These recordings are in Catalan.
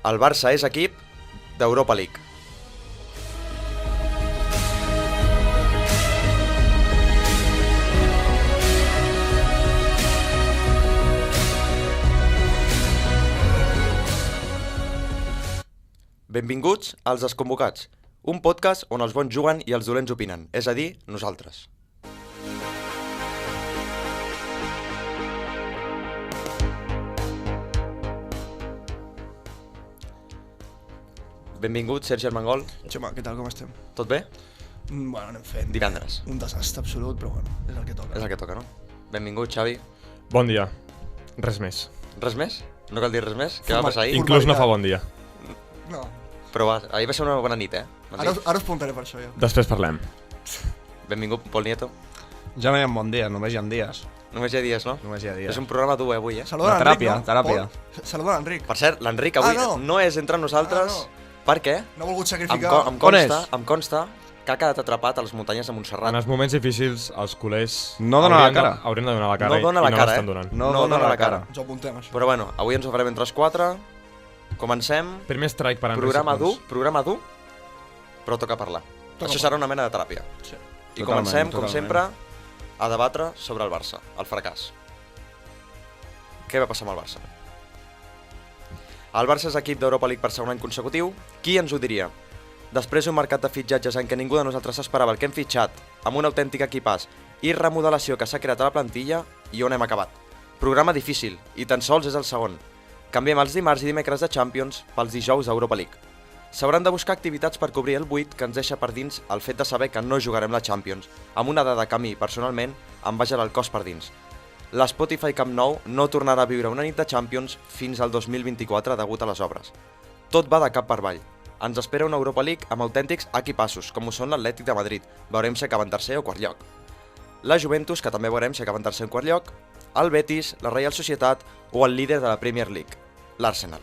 El Barça és equip d'Europa League. Benvinguts als Desconvocats, un podcast on els bons juguen i els dolents opinen, és a dir, nosaltres. Benvingut, Sergi Armengol. Xema, què tal, com estem? Tot bé? Bueno, anem fent. Divendres. Un desastre absolut, però bueno, és el que toca. És el que toca, no? Benvingut, Xavi. Bon dia. Res més. Res més? No cal dir res més? Què va passar ahir? Inclús no fa bon dia. No. Però ahir va ser una bona nit, Ara us preguntaré per això, jo. Després parlem. Benvingut, Pol Nieto. Ja no hi ha bon dia, només hi ha dies. Només hi ha dies, no? Només hi ha dies. És un programa dur, avui, Saluda La l'Enric, teràpia, no? teràpia. Pol? Saluda l'Enric. Per cert, l'Enric avui no és entre nosaltres. Per què? No ha volgut sacrificar. Em consta que ha quedat atrapat a les muntanyes de Montserrat. En els moments difícils, els culers... No dona la cara. Haurien de donar la cara No dona la i no cara, l'estan donant. No dona la cara. Ens ho apuntem, això. Però bueno, avui ens ho farem entre els quatre. Comencem. Primer strike per Enric. Programa dur, però toca parlar. Això serà una mena de teràpia. Sí. I comencem, com sempre, a debatre sobre el Barça, el fracàs. Què va passar amb el Barça? El Barça és equip d'Europa League per segon any consecutiu. Qui ens ho diria? Després d'un mercat de fitxatges en què ningú de nosaltres s'esperava el que hem fitxat, amb un autèntic equipàs i remodelació que s'ha creat a la plantilla, i on hem acabat. Programa difícil, i tan sols és el segon. Canviem els dimarts i dimecres de Champions pels dijous d'Europa League. S'hauran de buscar activitats per cobrir el buit que ens deixa per dins el fet de saber que no jugarem la Champions, amb una dada que a mi, personalment, em baixarà el cos per dins. L'Spotify Camp Nou no tornarà a viure una nit de Champions fins al 2024 degut a les obres. Tot va de cap per avall. Ens espera una Europa League amb autèntics equipassos, com ho són l'Atlètic de Madrid. Veurem si acaben tercer o quart lloc. La Juventus, que també veurem si acaben tercer o quart lloc. El Betis, la Real Societat o el líder de la Premier League, l'Arsenal.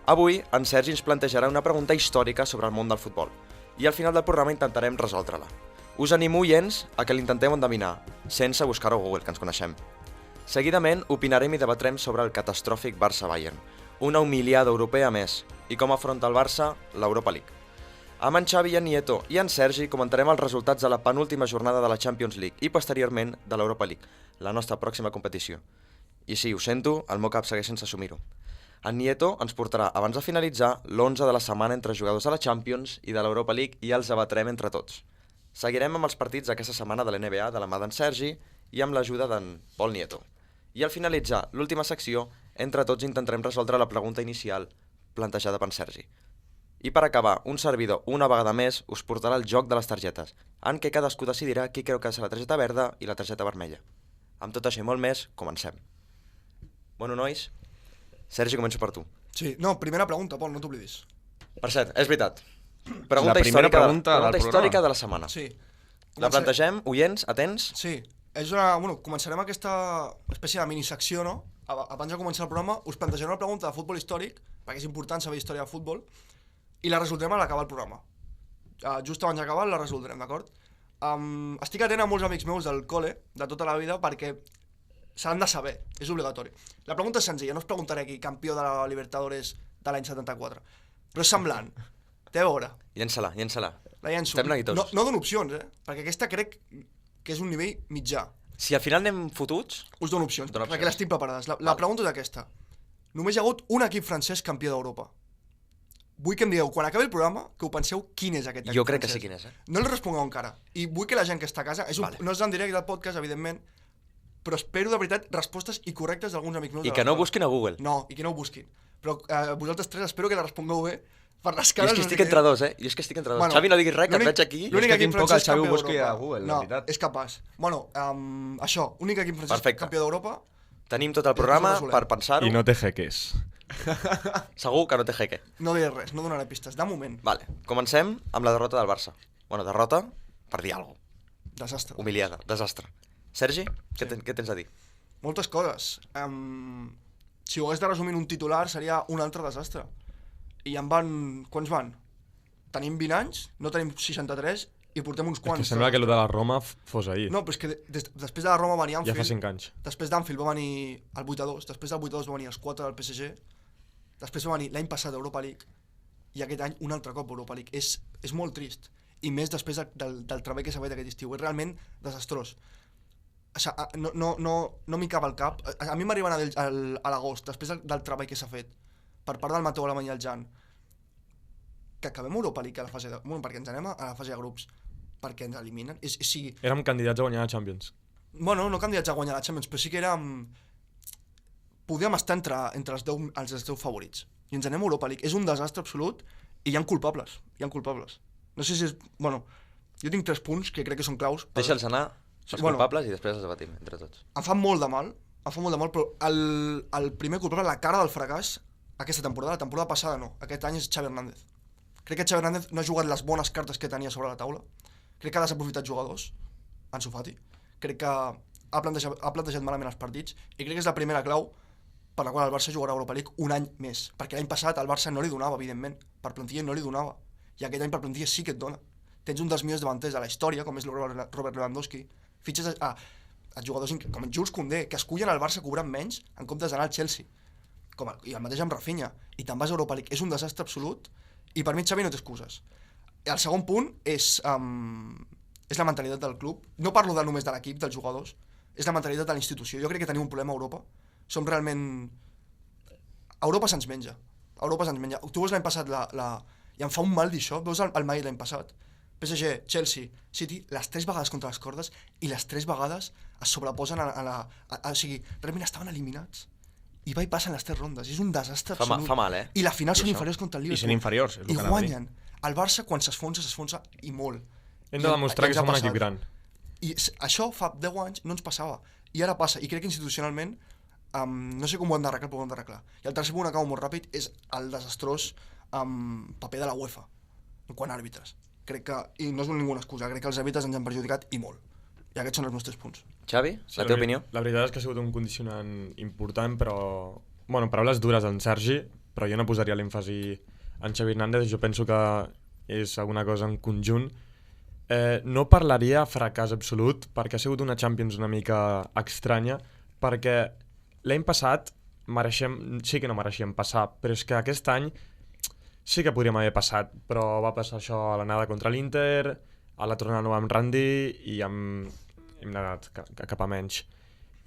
Avui, en Sergi ens plantejarà una pregunta històrica sobre el món del futbol. I al final del programa intentarem resoldre-la. Us animo, oients, a que l'intenteu endevinar, sense buscar-ho a Google, que ens coneixem. Seguidament, opinarem i debatrem sobre el catastròfic Barça-Bayern, una humiliada europea més, i com afronta el Barça l'Europa League. Amb en Xavi i en Nieto i en Sergi comentarem els resultats de la penúltima jornada de la Champions League i posteriorment de l'Europa League, la nostra pròxima competició. I sí, ho sento, el meu cap segueix sense assumir-ho. En Nieto ens portarà, abans de finalitzar, l'11 de la setmana entre jugadors de la Champions i de l'Europa League i els debatrem entre tots. Seguirem amb els partits d'aquesta setmana de l'NBA de la mà d'en Sergi i amb l'ajuda d'en Pol Nieto. I al finalitzar l'última secció, entre tots intentarem resoldre la pregunta inicial plantejada per Sergi. I per acabar, un servidor, una vegada més, us portarà el joc de les targetes, en què cadascú decidirà qui creu que és la targeta verda i la targeta vermella. Amb tot això i molt més, comencem. Bueno, nois, Sergi, començo per tu. Sí, no, primera pregunta, Pol, no t'oblidis. Per cert, és veritat. Pregunta La primera històrica, pregunta del històrica programa. de la setmana. Sí. La plantegem, oients, atents? Sí. És una... Bueno, començarem aquesta espècie de minisecció, no? Abans de començar el programa, us plantejaré una pregunta de futbol històric, perquè és important saber història de futbol, i la resoldrem a l'acabar el programa. Just abans d'acabar la resoldrem, d'acord? Estic atent a molts amics meus del col·le, de tota la vida, perquè s'han de saber, és obligatori. La pregunta és senzilla, no us preguntaré aquí, campió de la Libertadores de l'any 74, però és semblant. Té a veure. Llença-la, llença-la. La llenço. Fem neguitós. No dono opcions, perquè aquesta crec que és un nivell mitjà. Si al final anem fotuts... Us dono opcions, Dona opcions. perquè les tinc preparades. La pregunta és aquesta. Només hi ha hagut un equip francès campió d'Europa. Vull que em digueu, quan acabi el programa, que ho penseu quin és aquest equip francès. Jo crec que sé quin és, No el respongueu encara. I vull que la gent que està a casa... No és en directe del podcast, evidentment, però espero de veritat respostes incorrectes d'alguns amics meus. I que no ho busquin a Google. No, i que no ho busquin. Però vosaltres tres espero que la respongueu bé per les cares... Jo és que estic entre dos, Jo és que estic entre dos. Xavi, no diguis res, que et veig aquí. L'únic equip francès Xavi ho campió busqui d'Europa. a Google, la no, veritat. és capaç. Bueno, això, únic equip francès Perfecte. campió d'Europa. Tenim tot el programa per pensar-ho. I no té jeques. Segur que no té jeque. No diré res, no donaré pistes, de moment. Vale, comencem amb la derrota del Barça. Bueno, derrota per dir alguna cosa. Desastre. Humiliada, desastre. Sergi, què tens a dir? Moltes coses. Si ho hagués de resumir en un titular seria un altre desastre. I en van... Quants van? Tenim 20 anys, no tenim 63 i portem uns quants. És que sembla que el de la Roma fos ahir. No, però és que després de la Roma va venir Anfield. Ja fa 5 anys. Després d'Anfield va venir el 8-2, després del 8-2 va venir els 4 del PSG. després va venir l'any passat Europa League i aquest any un altre cop Europa League. És molt trist, i més després del treball que s'ha fet aquest estiu. És realment desastrós. O sigui, no m'hi cap al cap. A mi m'arriben a l'agost, després del treball que s'ha fet per part del Mateu Alemany i el Jan, que acabem Europa League a la fase de... Bueno, perquè ens anem a la fase de grups, perquè ens eliminen. Érem candidats a guanyar la Champions. Bueno, no candidats a guanyar la Champions, però sí que érem... Podíem estar entre els 10 favorits. I ens anem a Europa League. És un desastre absolut i hi ha culpables. No sé si és... Bueno, jo tinc 3 punts que crec que són claus. Deixa'ls anar, els culpables, i després els debatim entre tots. Em fa molt de mal, però el primer culpable, la cara del fracàs, aquesta temporada, la temporada passada no. Aquest any és Xavi Hernández. Crec que Xavi Hernández no ha jugat les bones cartes que tenia sobre la taula. Crec que ha desaprofitat jugadors, Ansu Fati. Crec que ha plantejat malament els partits i crec que és la primera clau per la qual el Barça jugarà a Europa League un any més. Perquè l'any passat el Barça no li donava, evidentment. Per plantilla no li donava. I aquest any per plantilla sí que et dona. Tens un dels millors davanters de la història, com és Robert Lewandowski. Fitxes a jugadors com Jules Koundé, que escullen al Barça cobrant menys en comptes d'anar al Chelsea. I el mateix amb Rafinha. I te'n vas a Europa League. És un desastre absolut. I per mi Xavi no té excuses. El segon punt és la mentalitat del club. No parlo només de l'equip, dels jugadors. És la mentalitat de la institució. Jo crec que tenim un problema a Europa. Som realment... Europa se'ns menja. Tu veus l'any passat i em fa un mal dir això. Veus el Madrid l'any passat. PSG, Chelsea, City, les 3 vegades contra les cordes i les 3 vegades es sobreposen o sigui, realment estaven eliminats. I va i passen les 3 rondes. És un desastre absolut. Fa mal, I la final són inferiors contra el Liverpool. I són inferiors. I guanyen. El Barça, quan s'esfonsa i molt. Hem de demostrar que som un equip gran. I això fa 10 anys no ens passava. I ara passa. I crec que institucionalment no sé com ho hem d'arreglar, però ho hem d'arreglar. I el tercer punt, acabo molt ràpid, és el desastrós paper de la UEFA en quant a àrbitres. Crec que, i no és ninguna excusa, crec que els àrbitres ens han perjudicat i molt. I aquests són els nostres punts. Xavi, la teva opinió? La veritat és que ha sigut un condicionant important, però... Bueno, paraules dures d'en Sergi, però jo no posaria l'èmfasi en Xavi Hernández. Jo penso que és alguna cosa en conjunt. No parlaria fracàs absolut, perquè ha sigut una Champions una mica estranya, perquè l'any passat sí que no mereixíem passar, però és que aquest any sí que podríem haver passat, però va passar això a l'anada contra l'Inter, a la tornada no vam rendir i hem anat cap a menys.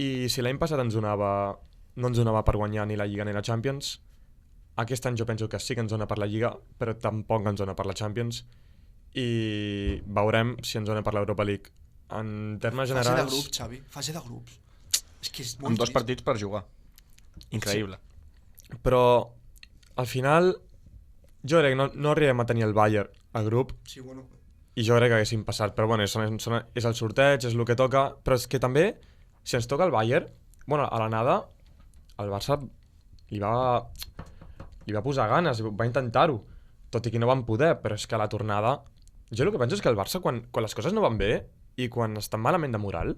I si l'any passat no ens donava per guanyar ni la Lliga ni la Champions, aquest any jo penso que sí que ens dona per la Lliga, però tampoc ens dona per la Champions, i veurem si ens dona per l'Europa League. En termes generals... Fase de grups, Xavi, fase de grups. És que és molt amb 2 partits per jugar. Increïble. Sí. Però al final jo crec que no arribem a tenir el Bayern al grup. Sí, bueno. I jo crec que haguéssim passat, però bueno, és el sorteig, és el que toca, però és que també, si ens toca el Bayern, bueno, a l'anada, el Barça li va posar ganes, va intentar-ho, tot i que no van poder, però és que a la tornada, jo el que penso és que el Barça, quan les coses no van bé, i quan estan malament de moral,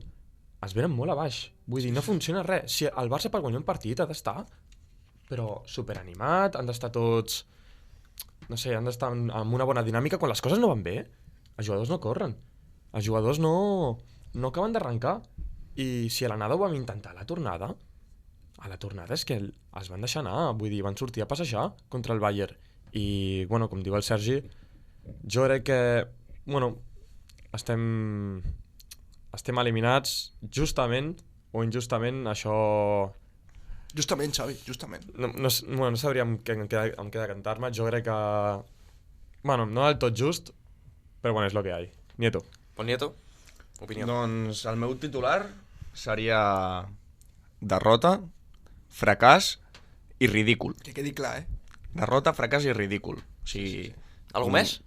es venen molt a baix, vull dir, no funciona res. Si el Barça per guanyar un partit ha d'estar, però superanimat, han d'estar tots, no sé, han d'estar amb una bona dinàmica, quan les coses no van bé, els jugadors no corren, els jugadors no acaben d'arrencar, i si a l'anada ho vam intentar a la tornada és que es van deixar anar, vull dir, van sortir a passejar contra el Bayern, i, bueno, com diu el Sergi, jo crec que, bueno, estem eliminats justament o injustament, això... Justament, Xavi, justament. No sabria amb què decantar-me, jo crec que... Bueno, no del tot just, però bueno, és lo que hi ha. Nieto. Pol Nieto, opinió. Doncs el meu titular seria derrota, fracàs i ridícul. Que quedi clar, Derrota, fracàs i ridícul. O sigui, Algú més?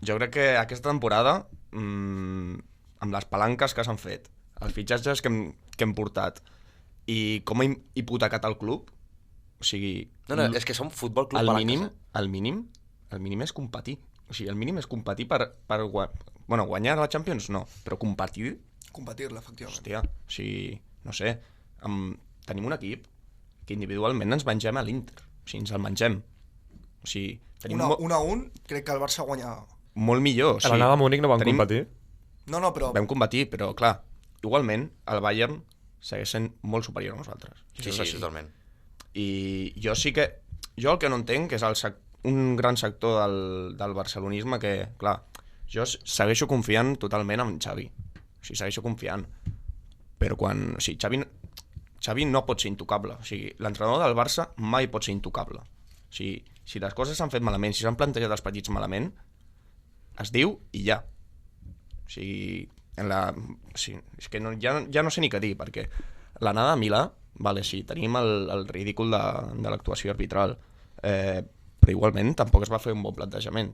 Jo crec que aquesta temporada, amb les palanques que s'han fet, els fitxatges que hem portat i com hem hipotecat el club, o sigui... No, és que som futbol club palanques. El mínim és competir. O sigui, el mínim és competir per guanyar la Champions, no, però competir... Competir-la, efectivament. Hòstia, o sigui, no sé, tenim un equip que individualment ens mengem a l'Inter. O sigui, ens el mengem. O sigui, tenim... 1-1, crec que el Barça guanya... Molt millor. O sigui, a l'anada a Múnich no vam competir. No, però... Vam competir, però clar, igualment, el Bayern segueix sent molt superior a nosaltres. Sí, totalment. I jo sí que Jo el que no entenc és un gran sector del barcelonisme que, clar, jo segueixo confiant totalment en Xavi. O sigui, segueixo confiant. Però quan... O sigui, Xavi no pot ser intocable. O sigui, l'entrenador del Barça mai pot ser intocable. O sigui, si les coses s'han fet malament, si s'han plantejat els partits malament, es diu i ja. O sigui, és que ja no sé ni què dir, perquè l'anada a Milà, vale, sí, tenim el ridícul de l'actuació arbitral, però igualment tampoc es va fer un bon plantejament.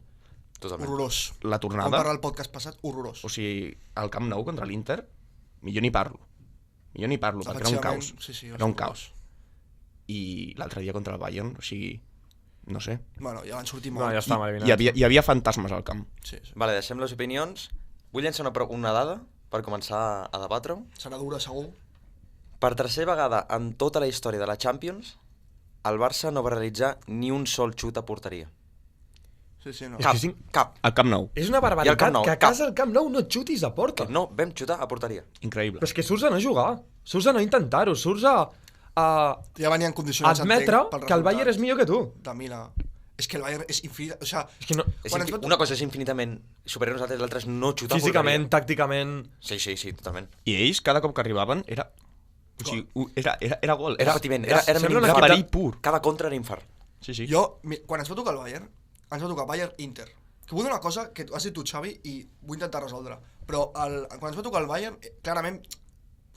Totalment. Horrorós. La Vam tornada, parlar el podcast passat, horrorós. o sigui, al Camp Nou contra l'Inter, millor ni parlo, perquè era un caos. Sí, Era un caos. I l'altre dia contra el Bayern, o sigui, no sé. Bueno, ja van sortir No, molt. ja està eliminat. Hi havia fantasmes al camp. Sí. Vale, deixem les opinions. Vull llançar una dada per començar a debatre-ho. Serà dura, segur. Per tercera vegada en tota la història de la Champions, el Barça no va realitzar ni un sol xut a porteria. Sí, no. És que Cap. Al Camp Nou, és una I al barbaritat Camp Nou, que a cap. casa al Camp Nou no et xutis a porta. Que no vam xutar a porteria. increïble. Però és que surts a no jugar, surts a no intentar-ho, surts a Ja venien condicionats, admetre entenc, pel que el Bayern és resultat millor que tu. de Milà. És que el Bayern és infinit... O sigui, És que no, Quan ens va Una cosa és infinitament superior a nosaltres, l'altra és no xutar a físicament, porteria. tàcticament... Sí, totalment. I ells, cada cop que arribaven, era... O sigui, era gol. Era patiment, era sembla una infart. equip perill pur. Cada contra era infart. Sí. quan ens va tocar el Bayern, ens va tocar Bayern-Inter. Que vull dir una cosa que has dit tu, Xavi, i vull intentar resoldre. Però quan ens va tocar el Bayern, clarament,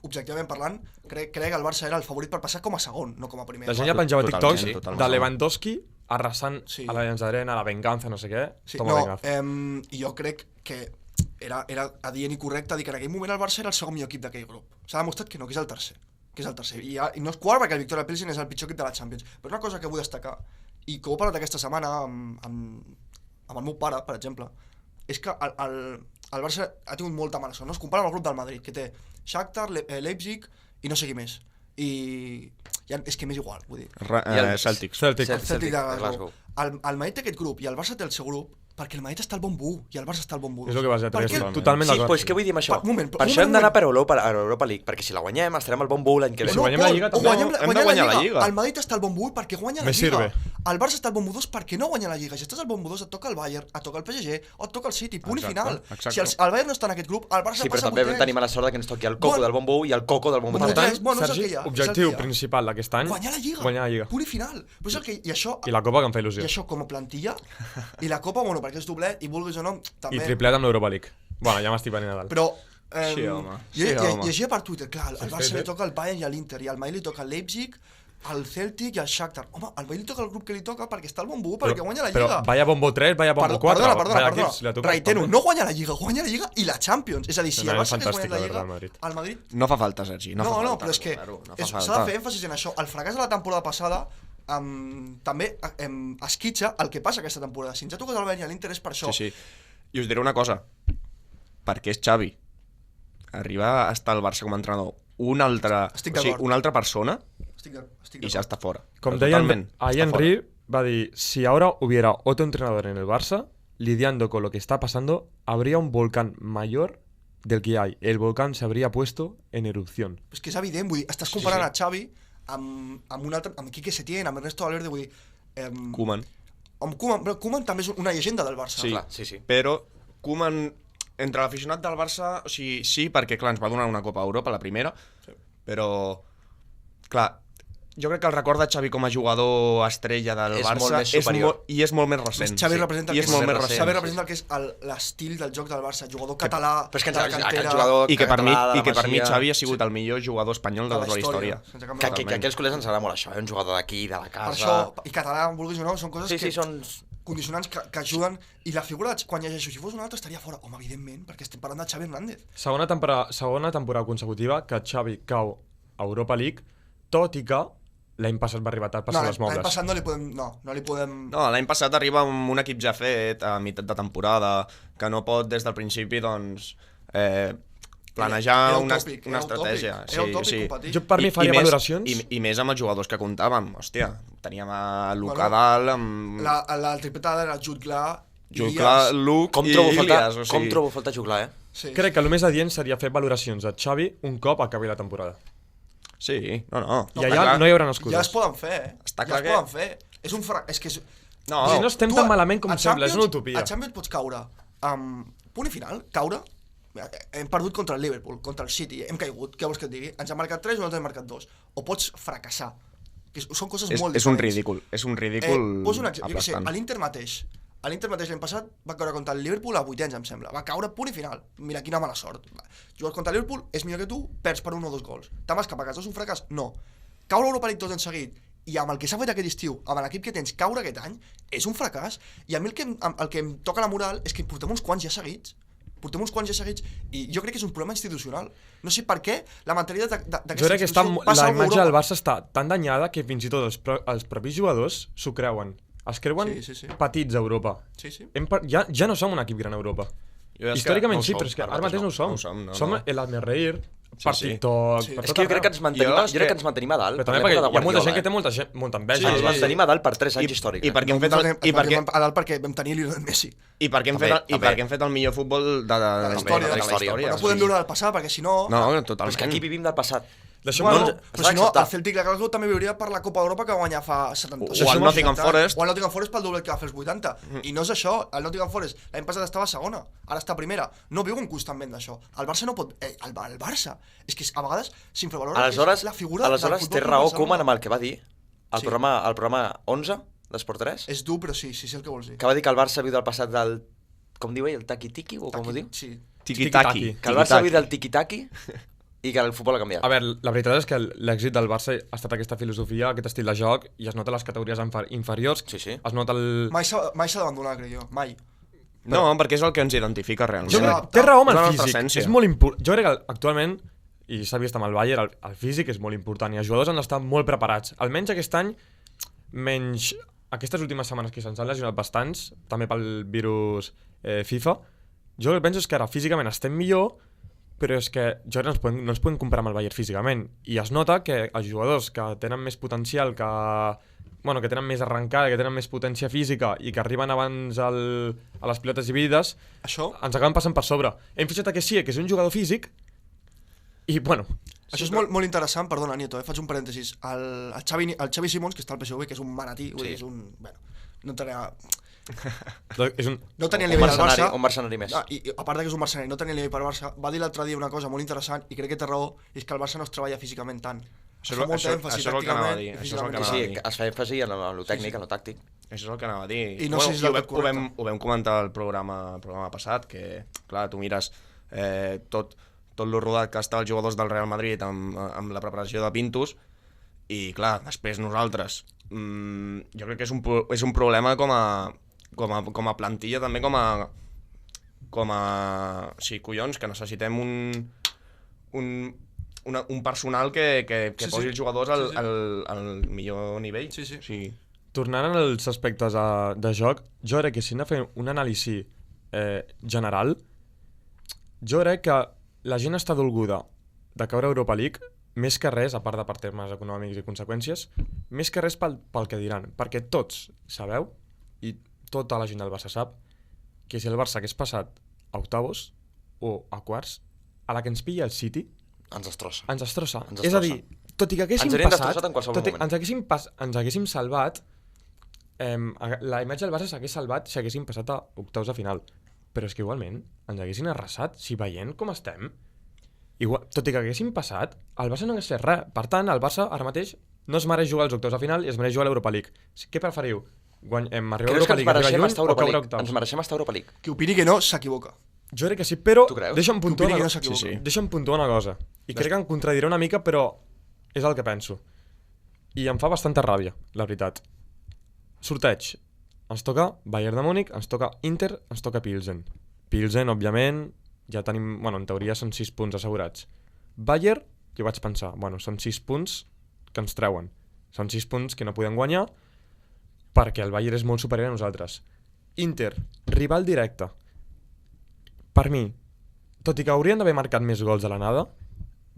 objectivament parlant, crec que el Barça era el favorit per passar com a segon, no com a primer. La gent ja penjava Totalment, TikToks totalment. de Lewandowski arrasant Sí. a l'Allianz Arena, a la venganza, no sé què. Sí, Toma no, venganza. i jo crec que era adient i correcte dir que en aquell moment el Barça era el segon millor equip d'aquell grup. S'ha demostrat que no, que és el tercer. I no és quart perquè el Victoria Pilsen és el pitjor equip de la Champions. Però una cosa que vull destacar, i que ho he parlat aquesta setmana amb el meu pare, per exemple, és que el Barça ha tingut molta mala sort. No? Es compara amb el grup del Madrid, que té Shakhtar, Leipzig i no sé qui més. I ja, és que m'és igual, vull dir. Celtics. Celtic. El Celtic de Glasgow. Glasgow. El Madrid té aquest grup i el Barça té el seu grup perquè el Madrid està al bon bu i el Barça està al bon bu. És el que vas dir, Per què? totalment Sí, d'acord. però és que vull dir amb això. Per- un moment, per això hem d'anar per Europa League, perquè si la guanyem estarem al bon bou l'any que ve. Si guanyem la Lliga, o també. guanyem, Hem de guanyar la Lliga. El Madrid està al bon bu perquè guanya la Me Lliga. sirve. El Barça està al bon bu 2 perquè no guanya la Lliga. Si estàs al bon bu 2 et toca el Bayern, et toca el PSG o et toca el City, punt i Exacte, final. exacte. Si el Bayern no està en aquest grup, el Barça Sí, però passa també vuitens. tenim la sort que ens toqui el coco Bueno. del bon bou i el coco del bon Bueno, bou. Per tant, tres, bueno, és el Sergi, que hi ha, és el objectiu que hi ha. principal d'aquest any, Guanyar la Lliga. guanyar la Lliga. Punt i final. Però és el que... I això... I la Copa que em fa il·lusió. I això com a plantilla, i la Copa, bueno, perquè és doblet, i vulguis o no, també... I triplet amb l'Europa League. Bueno, ja m'estic venint a dalt. Però... Sí, home. Sí, home. Llegia per Twitter, clar, al Barça sí. li toca el Bayern i l'Inter, i al Madrid li toca el Leipzig, el Celtic i el Shakhtar. Home, al Madrid li toca el grup que li toca perquè està al bon bu, perquè guanya la Lliga. Però vaya bombo 3, vaya bombo 4, vaya equips, la toca. Reitero, no guanya la Lliga i la Champions. És a dir, si No, el és Barça hagués fantàstic, guanyat la la Lliga, veritat, el Madrid. el Madrid... No fa falta, Sergi. No, fa falta, però és que Claro, no fa s'ha de falta. fer èmfasis en això. El fracàs de la temporada passada també esquitxa el que passa aquesta temporada. Si ens ha tocat el Bayern i l'Inter és per això. Sí. I us diré una cosa. Perquè és Xavi. Arriba a estar al Barça com a entrenador una altra, Estic o sigui, d'acord. una altra persona Estic i ja està fora. Com Però deia totalment, ahí està fora. Henry, va dir, si ahora hubiera otro entrenador en el Barça, lidiando con lo que está pasando, habría un volcán mayor del que hay. El volcán se habría puesto en erupción. És que és evident, vull dir, estàs comparant a Xavi amb un altre, amb Quique Setién, amb Ernesto Valverde, vull dir... Koeman. Amb Koeman, però Koeman també és una llegenda del Barça. Sí, clar, sí. però Koeman, entre l'aficionat del Barça, o sigui, sí, perquè clar, ens va donar una Copa Europa, la primera, però, clar, jo crec que el record de Xavi com a jugador estrella del És Barça molt més superior. i és molt més recent. Xavi representa I el és que molt més recent, Xavi recent. representa el que és l'estil del joc del Barça, jugador català, Però és que de la ens cantera, aquest jugador I que per mi, català de i que per mi Masia- Xavi ha sigut el millor jugador espanyol de tota la història. sense cap mena de Que aquells culers ens agrada molt això, un jugador d'aquí, de la Per casa... això, i català, vulguis o no, són coses Sí, que... són... condicionants que ajuden, i la figura, quan llegeixo, si fos un altre estaria fora, home, evidentment, perquè estem parlant de Xavi Hernández. Segona temporada consecutiva que Xavi cau a Europa League, tot i que l'any passat va arribar tard per No, ser les l'any mobles. passat no li podem... No, l'any passat arriba amb un equip ja fet a meitat de temporada, que no pot des del principi, doncs, planejar Era una utòpic, estratègia. era utòpic competir. Jo per mi faria més, valoracions... I més amb els jugadors que comptàvem. Hòstia, teníem a Luka Bueno, Dalt, amb La tripetada era Jude Gla, Juclar, Luke Com i trobo Ilias. falta, O com sigui, trobo falta Juglar, Sí. Crec que el més adient seria fer valoracions de Xavi un cop acabi la temporada. Sí, no. I allà no hi haurà excuses. Ja es poden fer, Està ja clar es que- poden fer. És un és que és... No, Si no estem tan malament com sembla, és una utopia. A Champions pots caure amb punt i final, caure. Hem perdut contra el Liverpool, contra el City, hem caigut, què vols que et digui? Ens han marcat 3 i nosaltres hem marcat 2. O pots fracassar. Que són coses molt és un diferents. ridícul. És un ridícul Poso un exemple, jo què sé, aplastant. a l'Inter mateix. A l'Inter mateix l'any passat va caure contra el Liverpool a 8anys, em sembla. Va caure punt i final. Mira, quina mala sort. Jugues contra el Liverpool, és millor que tu, perds per 1 o 2 gols. Te'n vas cap a casa, és un fracàs? No. Caure a Europa League 2 en seguit i amb el que s'ha fet aquest estiu, amb l'equip que tens, caure aquest any, és un fracàs. I a mi el que em toca la moral és que portem uns quants ja seguits. I jo crec que és un problema institucional. No sé per què la mentalitat d'aquesta Jo crec que la imatge del Barça està tan danyada que fins i tot els propis jugadors s'ho creuen. Es creuen Sí. petits a Europa. Sí. Ja no som un equip gran a Europa. Jo és que Històricament no ho sí, som, però és que ara ara mateix no ho som. Som no. el hazme-reír per Sí. TikTok, Sí. per És tot que jo crec que arreu. jo crec que ens mantenim a dalt. Però també per perquè l'època de hi ha molta Guardiola, gent que té molta enveja. Ens mantenim a dalt per 3 anys històrics. I perquè hem fet a dalt perquè vam tenir Lionel Messi. I perquè hem fet el millor futbol de la història, de de la la història. No podem viure del passat, perquè si no... No, Però és que totalment. aquí vivim del passat. Deixa'm Bueno, dir- però si no, el Celtic de Glasgow també viuria per la Copa d'Europa que va guanyar fa 70 O el Nottingham Forest. O el Nottingham Forest pel doblet que va fer els 80. I no és això, el Nottingham Forest l'any passat estava segona, ara està primera. No viuen constantment d'això. El Barça no pot... el Barça, és que a vegades s'infravalora Aleshores, la figura del aleshores futbol té club raó Barcelona. Koeman amb el que va dir al Sí. programa 11 d'Esport 3, És dur, però sí sé el que vols dir. que va dir que el Barça viu del passat del... Com diu ell, el tiki-tiki, o com ho diu? Sí. Tiki-taki. Que el Barça viu del tiki-taki i que el futbol ha canviat. A veure, la veritat és que l'èxit del Barça ha estat aquesta filosofia, aquest estil de joc, i es nota a les categories inferiors, Sí. es nota el... Mai s'ha d'abandonar, crec jo. Mai. No, perquè és el que ens identifica realment. Jo Sí. crec, té raó amb És la el nostra físic, essència. és molt important. Jo crec que actualment, i s'ha vist amb el Bayern, el físic és molt important i els jugadors han d'estar molt preparats. Almenys aquest any, menys aquestes últimes setmanes que se'ns han lesionat bastants, també pel virus FIFA, jo el que penso és que ara físicament estem millor, però és que jo crec que no ens podem comparar amb el Bayern físicament. I es nota que els jugadors que tenen més potencial, que tenen més arrencada, que tenen més potència física i que arriben abans a les pilotes dividides, Això ens acaben passant per sobre. Hem fitxat a Kessie, que és un jugador físic, i bueno... Això és molt interessant, perdona, Nieto, faig un parèntesis. El Xavi Simons, que està al PSV, que és un manatí, vull dir, és un... Bueno, no tenia... És un... No tenia el Un nivell del mercenari, Barça. un mercenari més. No, i a part de que és un mercenari, no tenia el nivell per Barça, va dir l'altre dia una cosa molt interessant, i crec que té raó, és que el Barça no es treballa físicament tant. Això Es fa molta és èmfasi el que anava a tàcticament dir, i això és el que físicament. anava a Sí, dir. que es fa èmfasi en lo tècnic, en lo tàctic. Això és el que anava a dir. I no sé si és del tot correcte. ho vam comentar al programa passat, que, clar, tu mires tot lo rodat que està els jugadors del Real Madrid amb la preparació de Pintus, i, clar, després nosaltres... jo crec que és un problema com a plantilla, també com a... Sí, collons, que necessitem un personal que Sí, posi sí. els jugadors Sí, sí. al millor nivell. Sí, sí. Sí. Tornant als aspectes de joc, jo crec que si hem de fer un anàlisi general, jo crec que la gent està dolguda de caure a Europa League, més que res, a part de per termes econòmics i conseqüències, més que res pel que diran. Perquè tots sabeu, i tota la gent del Barça sap, que si el Barça hagués passat a octavos o a quarts, a la que ens pilla el City, Ens destrossa. ens destrossa. Ens És a destrossa. dir, tot i que haguéssim Ens haurien passat, destrossat en qualsevol moment. ens haguéssim salvat, la imatge del Barça s'hagués salvat si haguéssim passat a octaus de final. Però és que igualment ens haguessin arrasat, si veient com estem, tot i que haguéssim passat, el Barça no hagués fet res. Per tant, el Barça ara mateix no es mereix jugar als octaus de final i es mereix jugar a l'Europa League. Què preferiu? Arribar a Creus que Europa ens League, arribar mereixem lluny estar a o Europa caure a League? octaus? Ens mereixem estar a Europa League. Qui opini que no, s'equivoca. Jo crec que sí, però Tu creus? deixa'm puntuar Qui opini que una no cosa. s'equivoca. Sí. Deixa'm puntuar una cosa. I crec que em contradiré una mica, però és el que penso. I em fa bastanta ràbia, la veritat. Sorteig. Ens toca Bayern de Múnich, ens toca Inter, ens toca Pilsen. Pilsen, òbviament, ja tenim... Bueno, en teoria són 6 punts assegurats. Bayern, jo vaig pensar, bueno, són 6 punts que ens treuen. Són 6 punts que no podem guanyar perquè el Bayern és molt superior a nosaltres. Inter, rival directe. Per mi, tot i que haurien d'haver marcat més gols de la nada,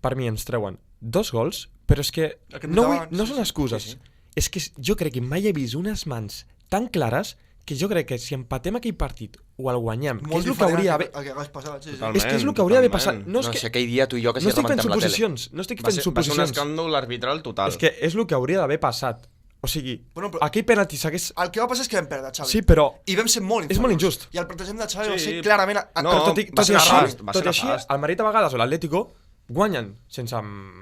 per mi ens treuen 2 gols, però és que El que hem no, dit abans, no sí, són sí. excuses. Sí, sí. És que jo crec que mai he vist unes mans tan clares que jo crec que si empatem aquell partit o el guanyem, que Molt és el que hauria d'haver... el que hagués passat, sí. Totalment. És que és el que hauria d'haver passat. totalment. No, és No que, sé, aquell dia tu i jo que no si estic fent rementem la tele. suposicions. No estic Va fent ser un suposicions. escàndol arbitral total. És que és el que hauria d'haver passat. O sigui, Bueno, però- aquell penalti s'hagués... El que va passar és que vam perdre, Xavi. Sí, però... I vam ser molt És molt inferiors. injust. I el plantejament de Xavi va Sí. ser clarament... No, Però tot i, va tot ser i així, nefast, va tot ser i així nefast. el Madrid a vegades o l'Atlético guanyen sense...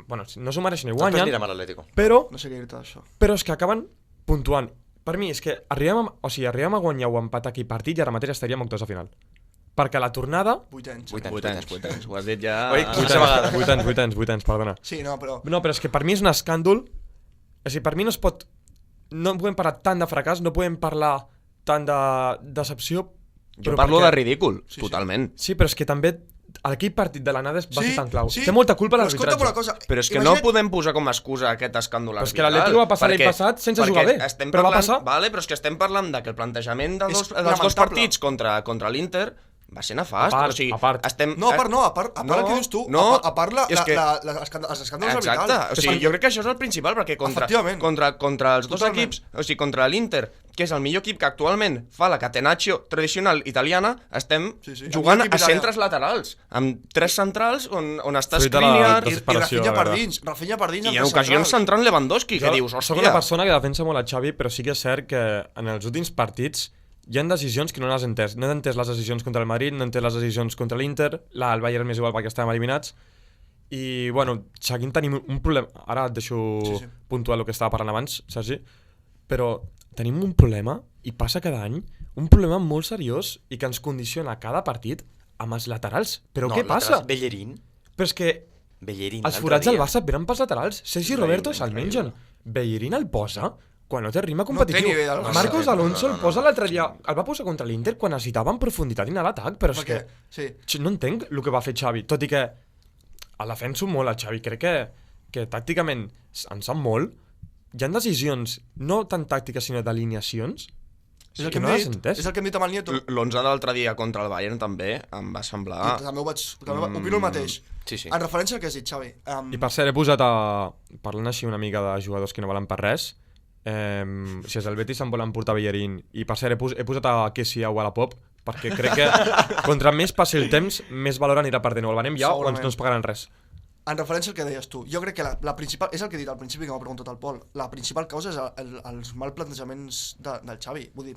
Bueno, no s'ho mereixen i Després guanyen, anirem a l'Atlético. però No sé què dir-te d'això. és que acaben puntuant. Per mi és que arribem a guanyar o empatar aquell partit i ara mateix estaríem octaves a final. Perquè a la tornada... 8 anys. 8 anys. 8 anys. Ho has dit ja... Oi, 8 anys, perdona. Sí, no, però... No, però és que per mi és un escàndol. O sigui, per mi no es pot... No podem parlar tant de fracàs, no podem parlar tant de decepció. Jo però parlo perquè- de ridícul, Sí, sí. totalment. Sí, però és que també aquell partit de l'anada va ser tan clau. sí, Té molta culpa però escolta'm una l'arbitratge. cosa. Però és que imagina't- no podem posar com a excusa aquest escàndol Però és que arbitral. l'Atlético va passar l'any perquè- passat sense perquè jugar bé, estem però va parlant- passar. Vale, però és que estem parlant de que el plantejament dels És dos lamentable. partits contra l'Inter va ser nefast. A part, o sigui, a part. Estem, No, a part no, a part el que dius tu, no, a part és que- els escàndols Exacte, arbitrals. o sigui, jo crec que això és el principal, perquè Efectivament. contra els dos Totalment. equips, o sigui, contra l'Inter, que és el millor equip que actualment fa la catenaccio tradicional italiana, estem Sí, sí. jugant El millor a equip italià. centres laterals, amb 3 centrals on està Fruit de la Skriniar I desesperació, Rafinha la per veritat. dins, Rafinha per dins. i amb en tres ocasions centrals. centrant Lewandowski, que dius, Soc una hòstia... persona que defensa molt a Xavi, però sí que és cert que en els últims partits hi ha decisions que no les he entès. No he entès les decisions contra el Madrid, no he entès les decisions contra l'Inter, el Bayern m'és igual perquè estàvem eliminats, i, bueno, seguim tenim un problema. Ara et deixo Sí, sí. puntuar el que estava parlant abans, Sergi, però tenim un problema, i passa cada any, un problema molt seriós i que ens condiciona cada partit amb els laterals. Però què passa? Bellerín. Però és que Bellerín. els forats del Barça venen pels laterals. Sergi Roberto se'l mengen. Bellerín el posa quan no té ritme competitiu. nivell, el Barça. Marcos Alonso No. el posa l'altre dia. El va posar contra l'Inter quan necessitava en profunditat i anar a l'atac, però és Perquè, que sí. no entenc el que va fer Xavi. Tot i que el defenso molt a Xavi. Crec que tàcticament en sap molt. Hi ha decisions no tan tàctiques sinó d'alineacions És el que que no hem les dit, entès. és el que hem dit amb el Nieto. L'11 de l'altre dia contra el Bayern també em va semblar... També opino el mateix. Sí, sí. En referència al que has dit, Xavi. I per cert, he posat parlant així una mica de jugadors que no valen per res. Si és el Betis se'n volen portar Bellerín. I per cert, he posat a Kessie a Wallapop perquè crec que contra més passi el temps, més valor anirà perdent. O el venem ja o Segurament. no ens pagaran res. En referència al que deies tu, jo crec que la principal, és el que he dit al principi que m'ha preguntat el Pol, la principal causa és els mal plantejaments del Xavi. Vull dir,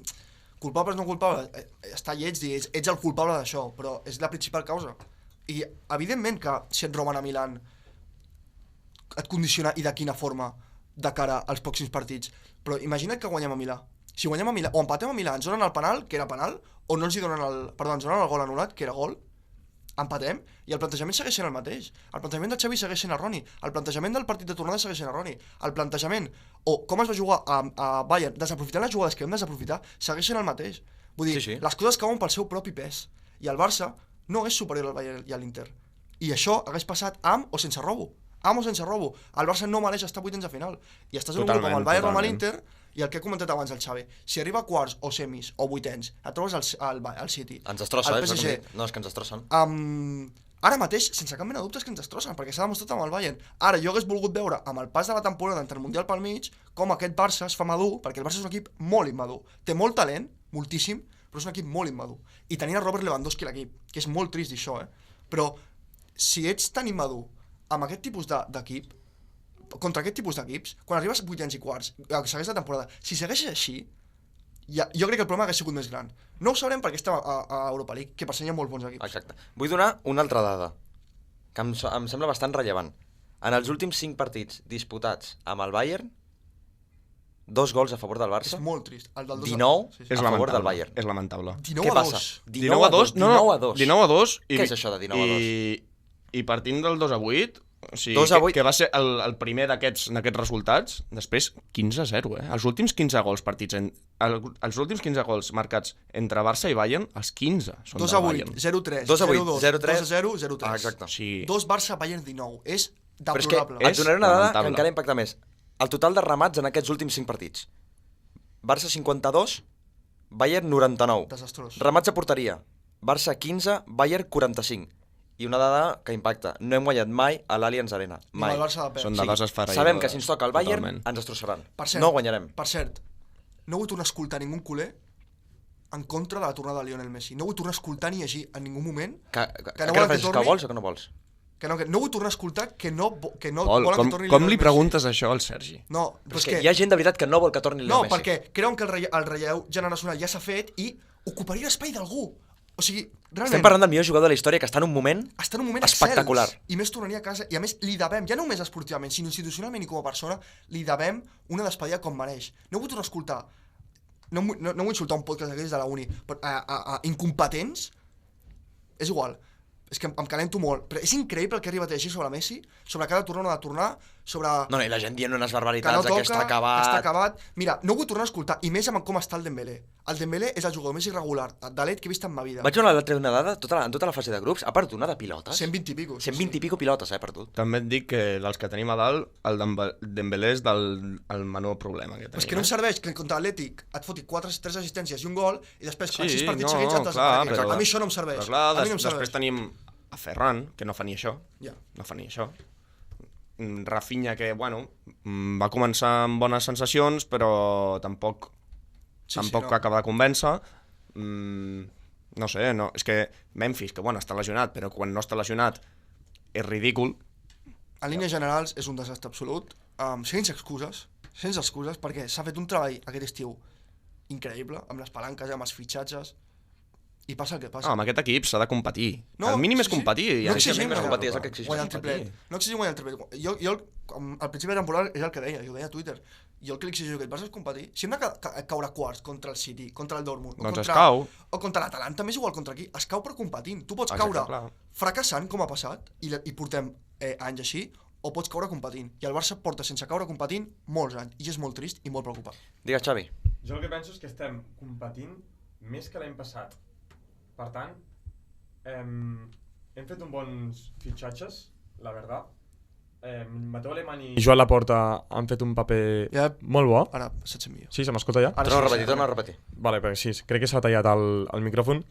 culpables o no culpables, està lleig dir, ets el culpable d'això, però és la principal causa. I evidentment que si et roben a Milan et condiciona i de quina forma de cara als pròxims partits. Però imagina't que guanyem a Milà. Si guanyem a Milà o empatem a Milà, ens donen el penal, que era penal, o no ens hi donen ens donen el gol anul·lat, que era gol, empatem, i el plantejament segueix sent el mateix. El plantejament de Xavi segueix sent erroni. El plantejament del partit de tornada segueix sent erroni. El plantejament, o com es va jugar a Bayern, desaprofitant les jugades que hem desaprofitar, segueix sent el mateix. Vull dir, Sí, sí. les coses cauen pel seu propi pes. I el Barça no és superior al Bayern i a l'Inter. I això hagués passat amb o sense robo. Amb o sense robo. El Barça no mereix estar vuitens de final. I estàs en un grup amb el Bayern o amb Totalment. l'Inter, i el que he comentat abans el Xavi, si arriba a quarts o semis o vuitens, et trobes al City, Ens destrossa, al és el que PSG, hem dit. No, és que ens destrossen. ara mateix, sense cap mena de dubtes que ens destrossen, perquè s'ha demostrat amb el Bayern. Ara, jo hagués volgut veure, amb el pas de la temporada entre el Mundial pel mig, com aquest Barça es fa madur, perquè el Barça és un equip molt immadur. Té molt talent, moltíssim, però és un equip molt immadur. I tenia Robert Lewandowski a l'equip, que és molt trist dir això, Però, si ets tan immadur amb aquest tipus d'equip, contra aquest tipus d'equips, quan arribes a vuitens i quarts, que segueix la temporada, si segueixes així, jo crec que el problema hagués sigut més gran. No ho sabrem perquè estem a Europa League, que per cert hi ha molt bons equips. Exacte. Vull donar una altra dada, que em sembla bastant rellevant. En els últims 5 partits disputats amb el Bayern, 2 gols a favor del Barça, És molt trist. El del 19 Sí, a favor del Bayern. És lamentable. 19 Què a passa? 2. 19 a 2? No, 19 a 2. 19 a 2. Què és això de 19 a 2? I partint del 2 a 8, o sigui, 2 a 8. que va ser el primer d'aquests resultats, després 15 a 0, Els últims 15 gols partits, els últims 15 gols marcats entre Barça i Bayern, els 15 són 2 del a 8, Bayern. 0-3, 2 a 8, 0-2, 0-3. 2 a 0, 0-3. Ah, exacte. O sigui, 2 Barça, Bayern 19. És Però és que deplorable. et donaré una dada que lamentable. encara impacta més. El total de remats en aquests últims 5 partits. Barça 52, Bayern 99. Desastrós. Remats a porteria. Barça 15, Bayern 45. I una dada que impacta. No hem guanyat mai a l'Allianz Arena. Ni Mai. amb el Barça de Pep. Són dades esfereïdores. Sabem que si ens toca el Bayern, Totalment. ens destrossaran. Per cert, No guanyarem. Per cert, no vull tornar a escoltar ningú culer en contra de la tornada de Lionel Messi. No vull tornar a escoltar ni llegir en ningú moment Que no no volen que que torni. vols o que no vols? que no vull tornar a escoltar que no Pol, volen que torni com Lionel li Messi. preguntes això al Sergi? No, Però però és que hi ha gent de veritat que no vol que torni no, Lionel Messi. perquè creuen que el relleu generacional ja s'ha fet i ocuparia l'espai d'algú. O sigui, realment... Estem parlant del millor jugador de la història que està en un moment està en un moment espectacular. excels, i més tornaria a casa, i a més li devem, ja no només esportivament, sinó institucionalment i com a persona, li devem una despedida com mereix. No vull tornar a escoltar, no vull insultar un podcast d'aquells de la uni, però a incompetents, és igual, és que em calento molt, però és increïble el que ha arribat a llegir sobre Messi, sobre que ha de tornar o no ha de tornar, sobre... No, i la gent dient unes que barbaritats, no que toca, està acabat... que està acabat. Mira, no vull tornar a escoltar, i més amb com està el Dembélé. El Dembélé és el jugador més irregular de l'ET que he vist en ma vida. Vaig veure l'altre una dada, en tota la fase de grups, ha perdut una de pilotes. 120 i pico. 120 i pico pilotes, ha perdut. També et dic que dels que tenim a dalt, el Dembélé és el menor problema que tenim. Però és que no em serveix que contra l'Atlètic et foti 3 assistències i un gol i després Sí, en 6 partits no, seguits et clar, desaparegués. però- A mi això no em serveix. Però clar, a mi no em serveix. després tenim a Ferran, que no fa ni això. Ja. No fa ni això. Rafinha, que, bueno, va començar amb bones sensacions, però tampoc no. acaba de convèncer. No sé, no, és que Memphis, que bueno, està lesionat, però quan no està lesionat és ridícul. En línies generals és un desastre absolut, sense excuses, perquè s'ha fet un treball aquest estiu increïble, amb les palanques, amb els fitxatges, i passa el que passa. Amb aquest equip s'ha de competir. El mínim és competir. No Ja exigim és guanyar, competir, és el que exigim. guanyar el triplet. No exigim guanyar el triplet. Jo al principi de temporada és el que deia, jo ho deia a Twitter. Jo el que li exigeixo a aquest Barça és competir. Si hem de caure quarts contra el City, contra el Dortmund, Doncs es cau. o contra l'Atalanta, m'és igual contra qui, es cau per competint. Tu pots Exacte, caure clar. fracassant, com ha passat, i portem anys així, o pots caure competint. I el Barça porta sense caure competint molts anys, i és molt trist i molt preocupant. Digues, Xavi. Jo el que penso és que estem competint més que l'any passat. Per tant, hem fet uns bons fitxatges, la veritat. Mateu Alemany i Joan Laporta han fet un paper molt bo. Ara se't sent millor. Sí, se m'escolta ja? Torna a repetir. Vale, perquè sí, crec que s'ha tallat el micròfon.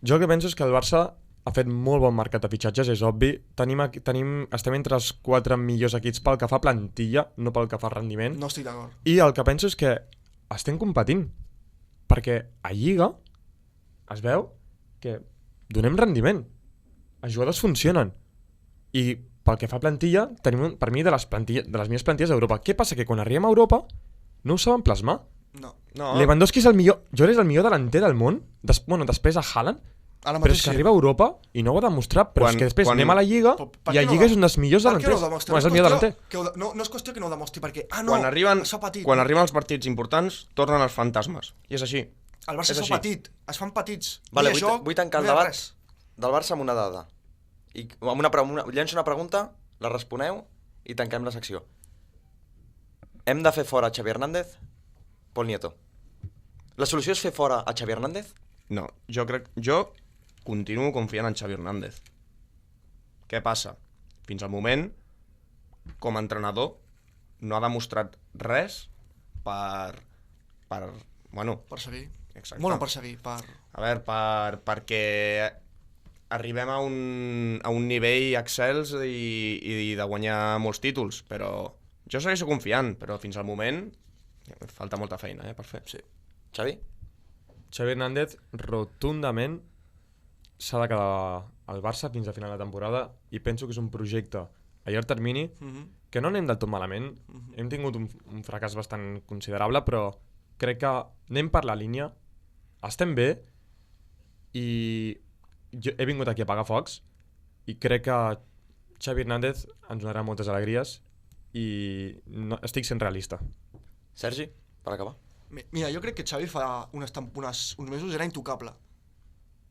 Jo el que penso és que el Barça ha fet molt bon mercat de fitxatges, és obvi. Estem entre els 4 millors equips pel que fa plantilla, no pel que fa rendiment. No estic d'acord. I el que penso és que estem competint, perquè a Lliga es veu que donem rendiment, els jugadors funcionen, i pel que fa a plantilla, tenim, per mi, de les millors plantilles d'Europa. Què passa? Que quan arribem a Europa no ho saben plasmar. No. Lewandowski és el millor, jo és el millor delanter del món, després a Haaland, Ara però mateix és que arriba a Europa i no ho ha demostrat, però és que després quan- anem a la Lliga Però per i a què no Lliga ho- és un dels millors Per què no delanters. ho demostra? Bueno, és el millor delanter. No és qüestió que no ho demostri, perquè... no, Quan arriben es fa petit. quan arriben els partits importants, tornen els fantasmes. I és així. El Barça és es fa així. petit, es fan petits. Vale, No hi ha joc, vull tancar el no hi ha debat res. del Barça amb una dada. I llenço una pregunta, la responeu i tanquem la secció. Hem de fer fora Xavi Hernández? Pol Nieto. La solució és fer fora a Xavi Hernández? No, jo continuo confiant en Xavi Hernández. Què passa? Fins al moment, com a entrenador, no ha demostrat res per bueno, Per seguir. exacte. Bueno, per seguir, per... A veure, perquè arribem a un nivell excels i de guanyar molts títols, però jo segueixo confiant, però fins al moment falta molta feina per fer. Sí. Xavi? Xavi Hernández rotundament s'ha de quedar al Barça fins a final de temporada i penso que és un projecte a llarg termini que no anem del tot malament. Hem tingut un fracàs bastant considerable, però crec que anem per la línia, estem bé i jo he vingut aquí a apagar focs i crec que Xavi Hernández ens donarà moltes alegries i no, estic sent realista. Sergi, per acabar. Mira, jo crec que Xavi fa uns mesos era intocable.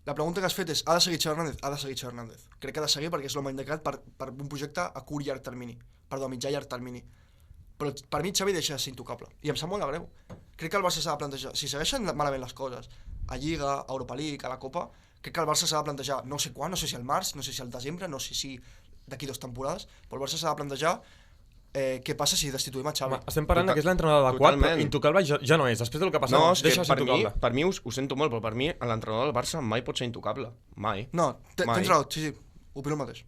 La pregunta que has fet és, ha de seguir Xavi Hernández? Ha de seguir Xavi Hernández. Crec que ha de seguir perquè és l'home indicat per un projecte a curt i llarg termini. Perdó, a mitjà i llarg termini. Però per mi Xavi deixa de ser intocable. I em sap molt de greu. Crec que el Barça s'ha de plantejar, si segueixen malament les coses, a Lliga, a Europa League, a la Copa, crec que el Barça s'ha de plantejar, no sé quan, no sé si al març, no sé si al desembre, no sé si d'aquí 2 temporades, però el Barça s'ha de plantejar què passa si destituïm a Xavi. Estem parlant que és l'entrenador adequat, però Totalment. intocable ja no és. Després del que ha passat, No, és que deixa de ser intocable. per mi ho sento molt, però per mi l'entrenador del Barça mai pot ser intocable. Mai. No, Mai. tens raó, sí, opino el mateix.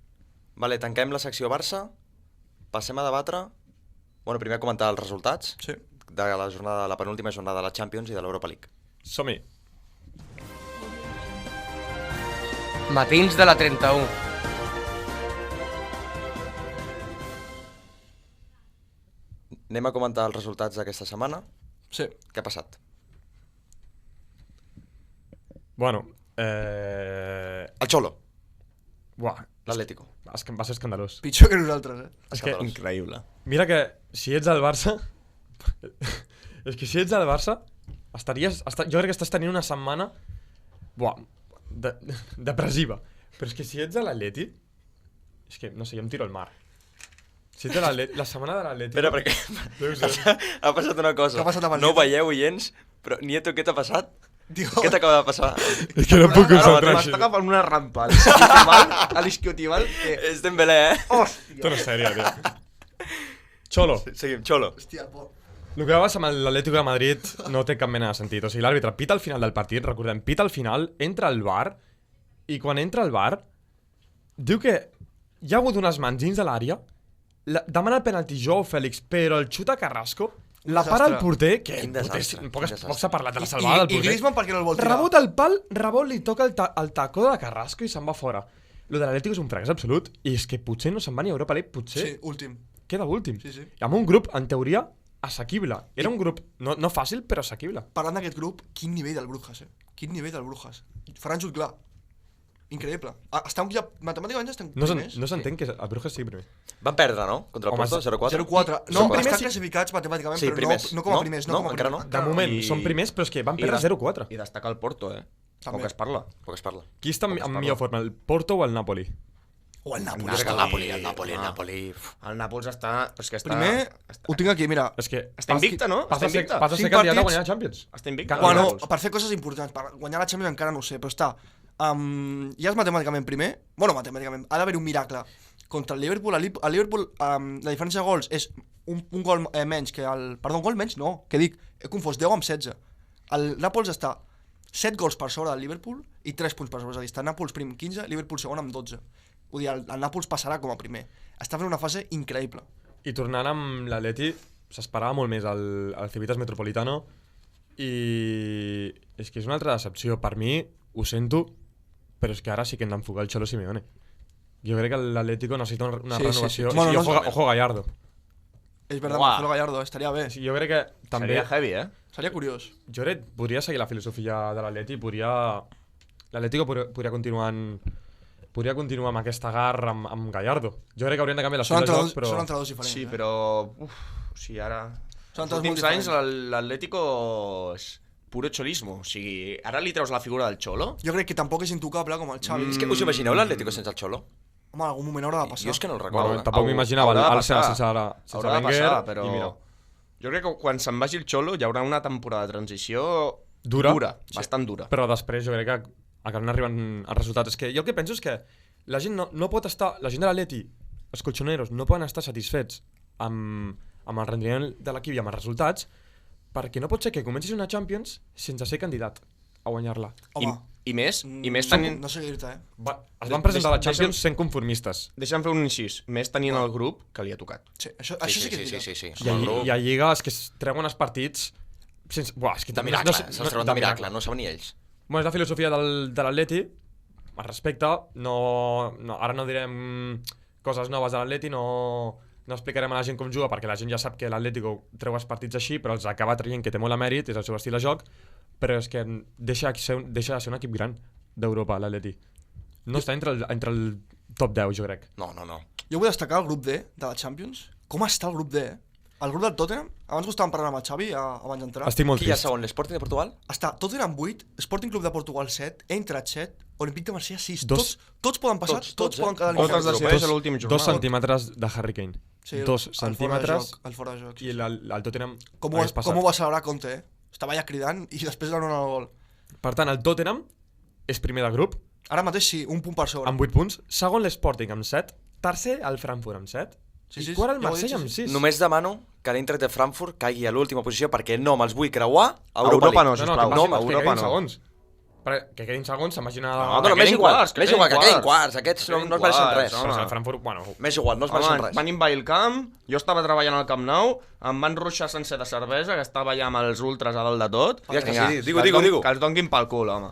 Vale, tanquem la secció Barça, passem a debatre, bueno, primer a comentar els resultats Sí. de la penúltima jornada de la Champions i de l'Europa League. Som-hi. Matins de la 31. Anem a comentar els resultats d'aquesta setmana. Sí. Què ha passat? Bueno, El Xolo, buah, l'Atlético. és que va ser escandalós. Pitjor que nosaltres, És que, Increïble. mira que si ets del Barça... és que si ets del Barça, jo crec que estàs tenint una setmana... Buah, depressiva. Però és que si ets de l'Atleti... És que, no sé, jo em tiro al mar. Si ets de l'Atleti... La setmana de l'Atleti... Espera, perquè Jo què sé. ha passat una cosa. Què ha passat amb el No ho Nieto? veieu, oients, però Nieto, què t'ha passat? Digo, Què t'acaba de passar? És que no puc concentrar M'està així. agafant una rampa a l'isquiotimal que... És Dembélé, Tu no és sèrio, tio. Xolo, Seguim, Xolo. hòstia, por. el que va passar amb l'Atlético de Madrid no té cap mena de sentit. O sigui, l'àrbitre pita al final del partit, recordem, pita al final, entra al bar, i quan entra al bar, diu que hi ha hagut unes mans dins de l'àrea, demana el penalti Joao Fèlix, però el xuta Carrasco, la para el desastre. porter, que Quin el porter, desastre, poc quin desastre. s'ha parlat de la salvada del I porter. Griezmann per què no el vol tirar? Rebot al pal, rebot li toca el tacó de Carrasco i se'n va fora. Lo de l'Atlético és un fracàs absolut, i és que potser no se'n va ni a Europa League, potser Sí, últim. queda últim. Sí, sí. I amb un grup, en teoria, assequible. Era un grup no fàcil, però assequible. Parlant d'aquest grup, quin nivell del Brujas, Quin nivell del Brujas. Faran jut clar. Increïble. Estem ja, matemàticament estem primers. No s'entén que el Brujas sigui primer. Van perdre, no? Contra el Home, Porto, 0-4. 0-4. No, Són primers estan i- classificats matemàticament, Sí, però primers. no com a No? primers. No, com a encara primers. De moment, I- són primers, però és que van I perdre des- 0-4. I destaca el Porto, També. Poc es parla. Poc es parla. Qui està Com es en parla? millor forma, el Porto o el Napoli? O el Nàpols. Jo crec que el Napoli, el Napoli, el Ah. Napoli... El Nàpols està... Però és que està... Primer, està, ho tinc aquí, mira. És que Està invicte, no? Passa Està a ser, invicte. passa a ser 5 candidat a partits. guanyar la Champions. està invicte. Que- el Bueno, Nàpols. per fer coses importants, per guanyar la Champions encara no ho sé, però està... ja és matemàticament primer, bueno, matemàticament, ha d'haver un miracle contra el Liverpool. El Liverpool, la diferència de gols és un gol menys que el... Perdó, un gol menys? No, què dic? He confós 10 amb 16. El Nàpols està 7 gols per sobre del Liverpool i 3 punts per sobre, és a dir, està Nàpols prim 15, Liverpool segon amb 12. Vull dir, el Nàpols passarà com a primer. Està fent una fase increïble. I tornant amb l'Atleti, s'esperava molt més el Civitas Metropolitano i és que és una altra decepció. Per mi, ho sento, però és que ara sí que hem d'enfocar el Cholo Simeone. Jo crec que l'Atlético necessita una Sí, sí, renovació. sí. Bueno, I no ojo Gallardo. És veritat, Uah. Marcelo Gallardo, estaria bé. Sí, jo crec que també... Seria heavy, Seria curiós. Jo crec que podria seguir la filosofia de l'Atleti, l'Atlético podria continuar amb aquesta garra amb Gallardo. Jo crec que haurien de canviar l'estil de joc, però... Són entrenadors diferents. Sí, però... Uf, o sigui, ara... Són Els entrenadors molt últims anys diferents. l'Atlético és puro xolismo. O sigui, ara li treus la figura del Xolo? Jo crec que tampoc és intocable com el Xavi. És que us imagineu l'Atlético sense el Xolo? Home, en algun moment haurà de passar. Jo és que no el recordo. Bueno, tampoc m'imaginava Haurà de el Arsenal passar. sense Haurà de Wenger passar, però... i mira. Jo crec que quan se'n vagi el Xolo hi haurà una temporada de transició Dura. bastant dura. Però després jo crec que acaben arribant els resultats. És que jo el que penso és que la gent no pot estar... La gent de l'Atleti, els colchoneros, no poden estar satisfets amb el rendiment de l'equip i amb els resultats, perquè no pot ser que comencis una Champions sense ser candidat a guanyar-la. Home, I més tenint... no sé què dir-te, Es van presentar a la Champions sent conformistes. Deixa'm fer un incís. Més tenint el grup que li ha tocat. Sí, això sí que és veritat. sí. I a Lliga és que es treuen els partits sense... Buah, és que De també miracle, sé- se'ls treuen de miracle, no saben ni ells. Bueno, és la filosofia de l'Atleti, al respecte, ara no direm coses noves de l'Atleti, no explicarem a la gent com juga, perquè la gent ja sap que l'Atlético treu els partits així, però els acaba traient que té molt de mèrit, és el seu estil de joc, però és que deixa de ser un equip gran d'Europa, l'Atleti. No està entre el top 10, jo crec. No. Jo vull destacar el grup D de la Champions. Com està el grup D, El grup del Tottenham, abans ho estàvem parlant amb el Xavi, abans d'entrar. Estic molt Qui hi ha trist. segon, l'Sporting de Portugal? Està Tottenham 8, Sporting Club de Portugal 7, Eintracht 7, Olympique de Marsella 6. Dos- Tots poden passar, Tots, tots poden eh? quedar Totes eliminats. decideix a l'última jornada. 2 centímetres de Harry Kane. Sí, 2 el fora de centímetres joc, el fora de joc. i el Tottenham Com hagués passat. ho va celebrar Conte, Estava ja cridant i després van donar el gol. Per tant, el Tottenham és primer del grup, Ara mateix sí, un punt per sobre. amb 8 punts. Segon l'Sporting amb 7. Tercer el Frankfurt amb 7. Sí, I sí, quart el ja ho he dit, Marsella amb sí, 6. Només demano que l'Eintracht de Frankfurt caigui a l'última posició perquè no me'ls vull creuar a Europa Europa no, League. sisplau. que No, passin els que Europa quedin no. segons. que quedin segons, s'imagina... No, No, no, m'és quedin igual, quarts, que m'és igual, que quedin quedin quarts. Aquests no es mereixen res. home. Doncs el Frankfurt, bueno, M'és igual, no es mereixen Home, res. van invadir el camp, jo estava treballant al Camp Nou, em van ruixar sencer de cervesa, que estava allà amb els ultras a dalt de tot. Digues que Vinga, sí, digo. Que els donguin pel cul, home.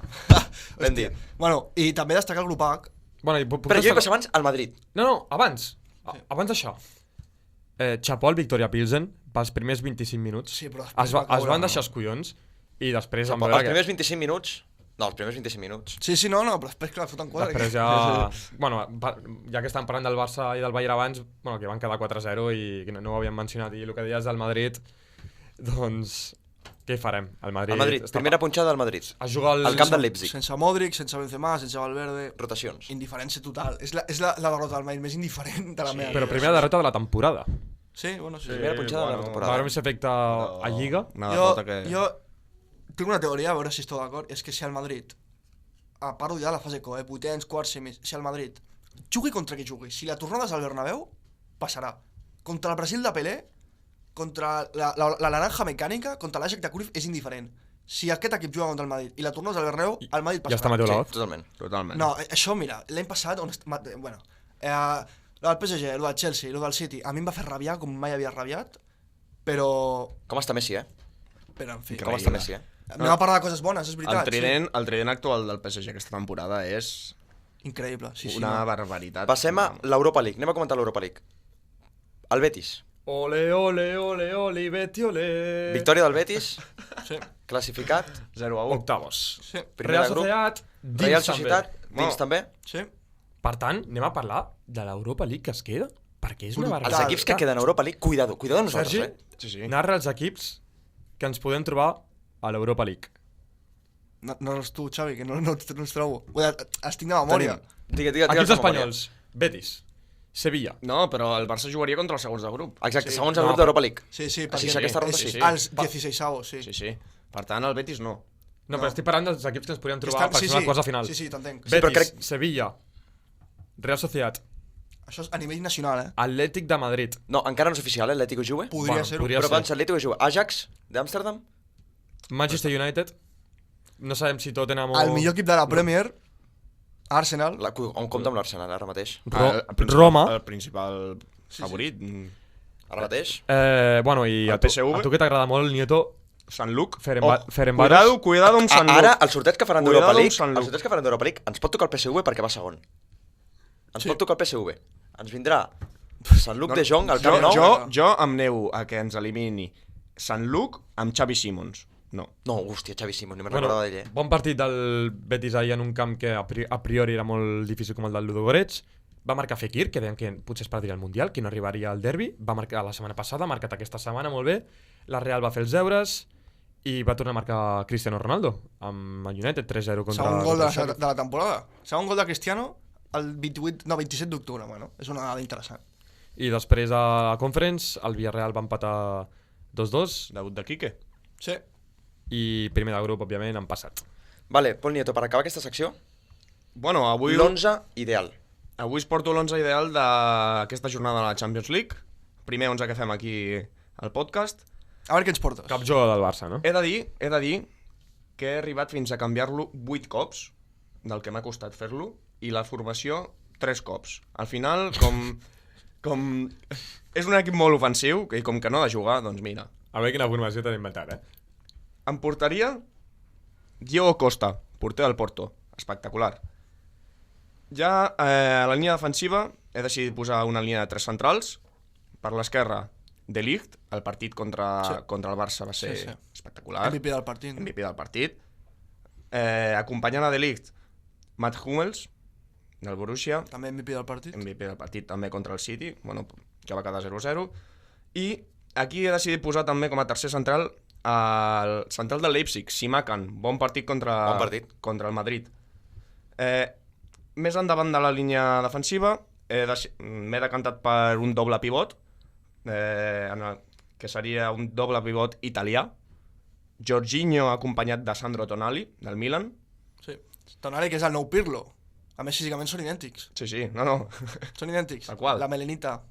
Ben dit. Bueno, i també destacar el grup H. Bueno, i puc Però jo he destacar- passat abans al Madrid. No, abans. Abans d'això. Chapó al Victoria Pilsen pels primers 25 minuts. Sí, però després es va caure, van no? deixar els collons i després Els van veure primers 25 minuts... No, els primers 25 minuts. Sí, no, però després, clar, foten quatre. Després ja... Bueno, ja que estàvem parlant del Barça i del Bayern abans, bueno, que van quedar 4-0 i que no ho havíem mencionat, i el que deies del Madrid, doncs... Què hi farem? El Madrid... El Madrid, primera punxada del Madrid. Es juga Al camp del Leipzig. Sense Modric, sense Benzema, sense Valverde... Rotacions. Indiferència total. És la derrota del Madrid més indiferent de la meva Però vida. primera derrota de la temporada. Sí, bueno, sí. Primera punxada de la Va temporada. haver més efecte a Lliga. Una Jo, derrota que... jo tinc una teoria, a veure si esteu d'acord, és que si el Madrid, a part ja de la fase CO, vuitens, quarts, semis, si el Madrid jugui contra qui jugui, si la tornada és al Bernabéu, passarà. Contra el Brasil de Pelé, contra la naranja mecànica, contra l'Ajax de Cruyff, és indiferent. Si aquest equip juga contra el Madrid i la tornada és al Bernabéu, el Madrid Ja està passarà. Mateu Sí, Laoz. totalment. Totalment. No, això, mira, l'any passat, bueno, lo del PSG, lo del Chelsea, lo del City, a mi em va fer rabiar com mai havia rabiat, però Com està Messi, eh? en fi. Com està Messi, eh? Anem a parlar de coses bones, és veritat. El trident actual del PSG aquesta temporada és Sí. Increïble, sí, sí. una no. barbaritat. Passem a l'Europa League. Anem a comentar l'Europa League. El Betis. Ole, ole, ole, ole, Beti, ole. Victòria del Betis, Sí, classificat. 0-1. Octavos. sí, Primer Real de grup. Societat, dins Real també. Societat, dins també. sí. Per tant, anem a parlar de l'Europa League que es queda, perquè és una Brutal. Els barbaritat. equips que queden a Europa League, cuidado amb nosaltres, Sergi, eh? Sí, sí. narra els equips que ens podem trobar a l'Europa League. No eres tu, Xavi, que no els trobo. Els tinc de memòria. Digue Equips la memòria. espanyols, Betis, Sevilla, No, però el Barça jugaria contra els segons de grup. Exacte, Sí. segons el No, grup d'Europa League. Sí, Sí, perquè aquesta ronda és sí. els 16avos, sí. Sí, sí. Per tant, el Betis no. No, No. però estic parlant dels equips que ens podríem trobar per sí, ser una cosa final. Sí, t'entenc. Bé, però Betis, crec- Sevilla, Real Societat, Això és a nivell nacional, eh? Atlètic de Madrid. No, encara no és oficial, Atlético Juve. Podria Bueno, ser-ho. podria Però ser. abans Atlético Juve. Ajax, d'Amsterdam. Manchester United. No sabem si Tottenham o... El millor equip de la Premier, Arsenal. On compta amb l'Arsenal, ara mateix. Roma. El principal favorit. Ara mateix. Bueno, i El PSV. a tu que t'agrada molt, Nieto, Sant Luc. Ferencváros. Cuidado amb Sant Luc. Ara, el sorteig que faran Cuidado d'Europa amb League, Sant el Luc. sorteig que faran d'Europa League, ens pot tocar el PSV perquè va segon. Ens pot tocar el PSV. Ens vindrà Sant Luc de Jong al Camp Nou. Jo em nego a que ens elimini Sant Luc amb Xavi Simons. No. No, hòstia, Xavi Simons, ni me'n Bueno, recordava d'ell, eh? bon partit del Betis ahir en un camp que a priori era molt difícil com el del Ludogorets. Va marcar Fekir, que deien que potser es perdria el Mundial, que no arribaria al derbi. Va marcar la setmana passada, ha marcat aquesta setmana molt bé. La Real va fer els deures i va tornar a marcar Cristiano Ronaldo amb el United 3-0 contra... Segon gol contra el Sheriff. de la temporada. Segon gol de Cristiano el 27 d'octubre. Bueno, és una dada interessant. I després a la Conference el Villarreal va empatar 2-2 Debut de Quique. Sí. i primer de grup, òbviament, han passat. Vale, Pol Nieto, per acabar aquesta secció, Bueno, avui l'11 ideal. us porto l'11 ideal d'aquesta jornada de la Champions League. Primer 11 que fem aquí al podcast. A veure què ens portes. Cap jugador del Barça, no? He de dir que he arribat fins a canviar-lo 8 cops, del que m'ha costat fer-lo, i la formació 3 cops. Al final, com és un equip molt ofensiu, i com que no ha de jugar, doncs mira. A veure quina formació t'han inventat, eh? En porteria, Diego Costa, porter del Porto. Espectacular. Ja a la línia defensiva he decidit posar una línia de 3 centrals. Per l'esquerra, De Ligt. El partit contra el Barça va ser Sí, sí. espectacular. MVP del partit. MVP del partit. Acompanyant a De Ligt, Matt Hummels, del Borussia. També MVP del partit. MVP del partit també contra el City, bueno, que va quedar 0-0. I aquí he decidit posar també com a tercer central el central del Leipzig, Simakan, bon partit contra el Madrid. Més endavant de la línia defensiva m'he decantat per un doble pivot, que seria un doble pivot italià, Jorginho acompanyat de Sandro Tonali, del Milan. Sí. Tonali, que és el nou Pirlo. A més, físicament són idèntics. Sí, no. Són idèntics. Tal qual. La melenita.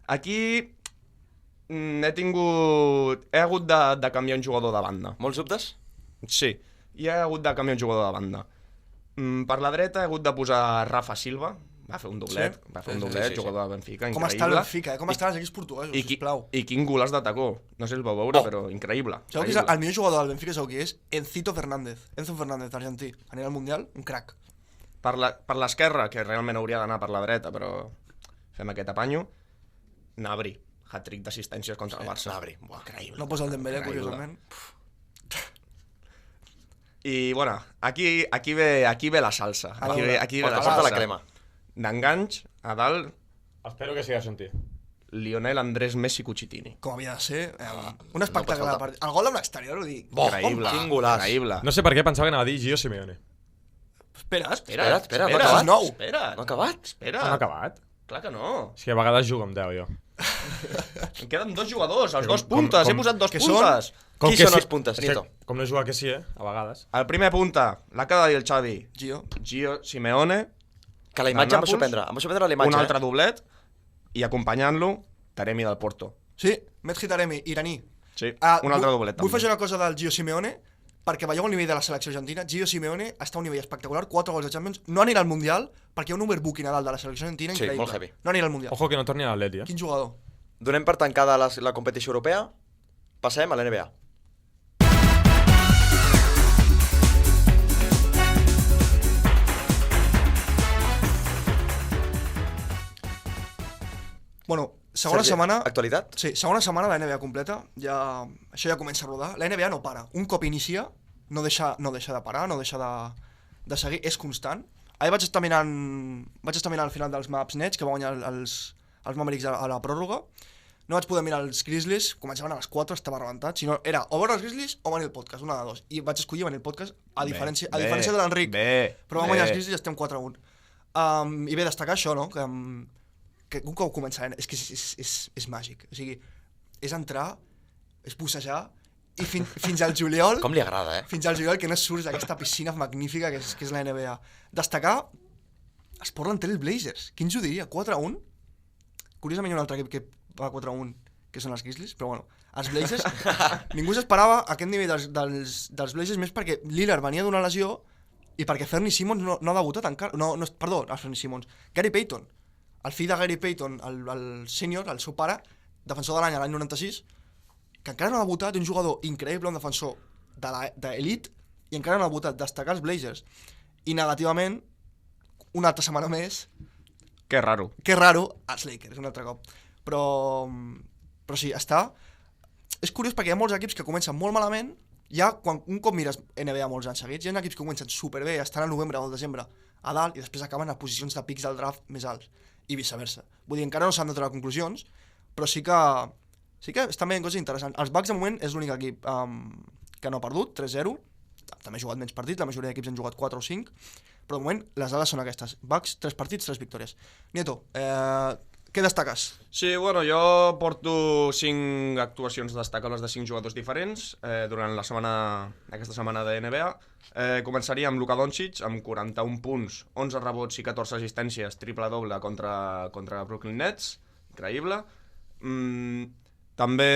Aquí he hagut de canviar un jugador de banda. Molts dubtes? Sí, i he hagut de canviar un jugador de banda. Per la dreta he hagut de posar Rafa Silva, va fer un doblet, sí. jugador de Benfica, Com està el increïble. Benfica, com estan els equips portuguesos, sisplau. I quin golaç de tacó. No sé si el vau veure, però increïble. Sabeu qui és el millor jugador del Benfica? Sabeu qui és? Enzo Fernández, argentí. A nivell mundial, un crac. Per l'esquerra, que realment hauria d'anar per la dreta, però fem aquest apanyo. Gnabry, hat-trick d'assistències contra el Barça. Gnabry, buah, increïble. No posa el Dembélé, Increïble. curiosament. I, bueno, aquí ve la salsa. Aquí ve la Porta la salsa. crema. D'enganys, a dalt, Espero que sigui a sentir. Lionel Andrés Messi Cucitini. Com havia de ser. Un espectacle de partit. El gol amb l'exterior, ho dic. Increïble, quin golaç. increïble. No sé per què pensava que anava a dir Gio Simeone. Espera't. Espera, no ha és acabat. nou. Espera, No ha acabat? espera. No ha acabat? Clar que no. És que a vegades jugo amb 10, jo. Em queden dos jugadors, els dos com- puntes. He com- posat dos que puntes. Qui que són els puntes, és que Nieto? Com no juga que sí, a vegades. El primer punta, l'acaba de dir el Xavi. Gio. Simeone, Que la imatge em va Nàpols, sorprendre. Em va sorprendre la imatge. un altre doblet, i acompanyant-lo, Taremi del Porto. Sí, Medhi Taremi, iraní. Sí, un altre doblet Vull també. fer una cosa del Gio Simeone, perquè veieu el nivell de la selecció argentina. Gio Simeone està a un nivell espectacular, 4 gols de Champions, no anirà al Mundial, perquè hi ha un overbooking a dalt de la selecció argentina Sí, increïble. molt heavy. No anirà al Mundial. Ojo que no torni a l'Atleti, Quin jugador? Donem per tancada la competició europea. Passem a l'NBA. Bueno, segona Sergi, setmana... Actualitat? Sí, segona setmana de NBA completa, això ja comença a rodar. La NBA no para. Un cop inicia, no deixa de parar, no deixa de seguir, és constant. Ahir vaig estar mirant al final dels Maps Nets, que va guanyar els Mavericks a la pròrroga. No vaig poder mirar els Grizzlies, començaven a les 4, estava rebentat. Si no, era o veure els Grizzlies o venir el podcast, una de dos. I vaig escollir venir el podcast, a diferència de l'Enric. Però van guanyar els Grizzlies i estem 4-1. I bé, destacar això, no? Que un cop comença, és que és màgic. O sigui, és entrar, és bussejar, i fins al juliol... Com li agrada, Fins al juliol que no surts d'aquesta piscina magnífica que és la NBA. Destacar els Portland Trail Blazers. Qui ens ho diria? 4-1? Curiosament hi ha un altre equip que va 4-1, que són els Grizzlies, però bueno, els Blazers... ningú s'esperava aquest nivell dels Blazers, més perquè Lillard venia d'una lesió i perquè Fernie Simmons no ha debutat encara. Perdó, Fernie Simmons. Gary Payton. El fill de Gary Payton, el sènior, el seu pare, defensor de l'any 96, que encara no ha debutat, un jugador increïble, un defensor d'elit, i encara no ha debutat, destacar els Blazers. I negativament, una altra setmana més, Que raro. que raro, els Lakers, un altre cop. Però sí, està... És curiós perquè hi ha molts equips que comencen molt malament, quan un cop mires NBA molts anys seguits, hi ha equips que comencen superbé, estan al novembre o al desembre a dalt, i després acaben a posicions de pics del draft més alts, i viceversa. Vull dir, encara no s'han de treure conclusions, però sí que estan veient coses interessants. Els Bucks, de moment, és l'únic equip que no ha perdut, 3-0, també ha jugat menys partits, la majoria d'equips han jugat 4 o 5, però de moment les dades són aquestes. Bucks, 3 partits, 3 victòries. Nieto, què destaques? Sí, bueno, jo porto 5 actuacions destacables de 5 jugadors diferents durant aquesta setmana de NBA. Començaria amb Luka Doncic, amb 41 punts, 11 rebots i 14 assistències, triple-doble contra Brooklyn Nets, increïble. També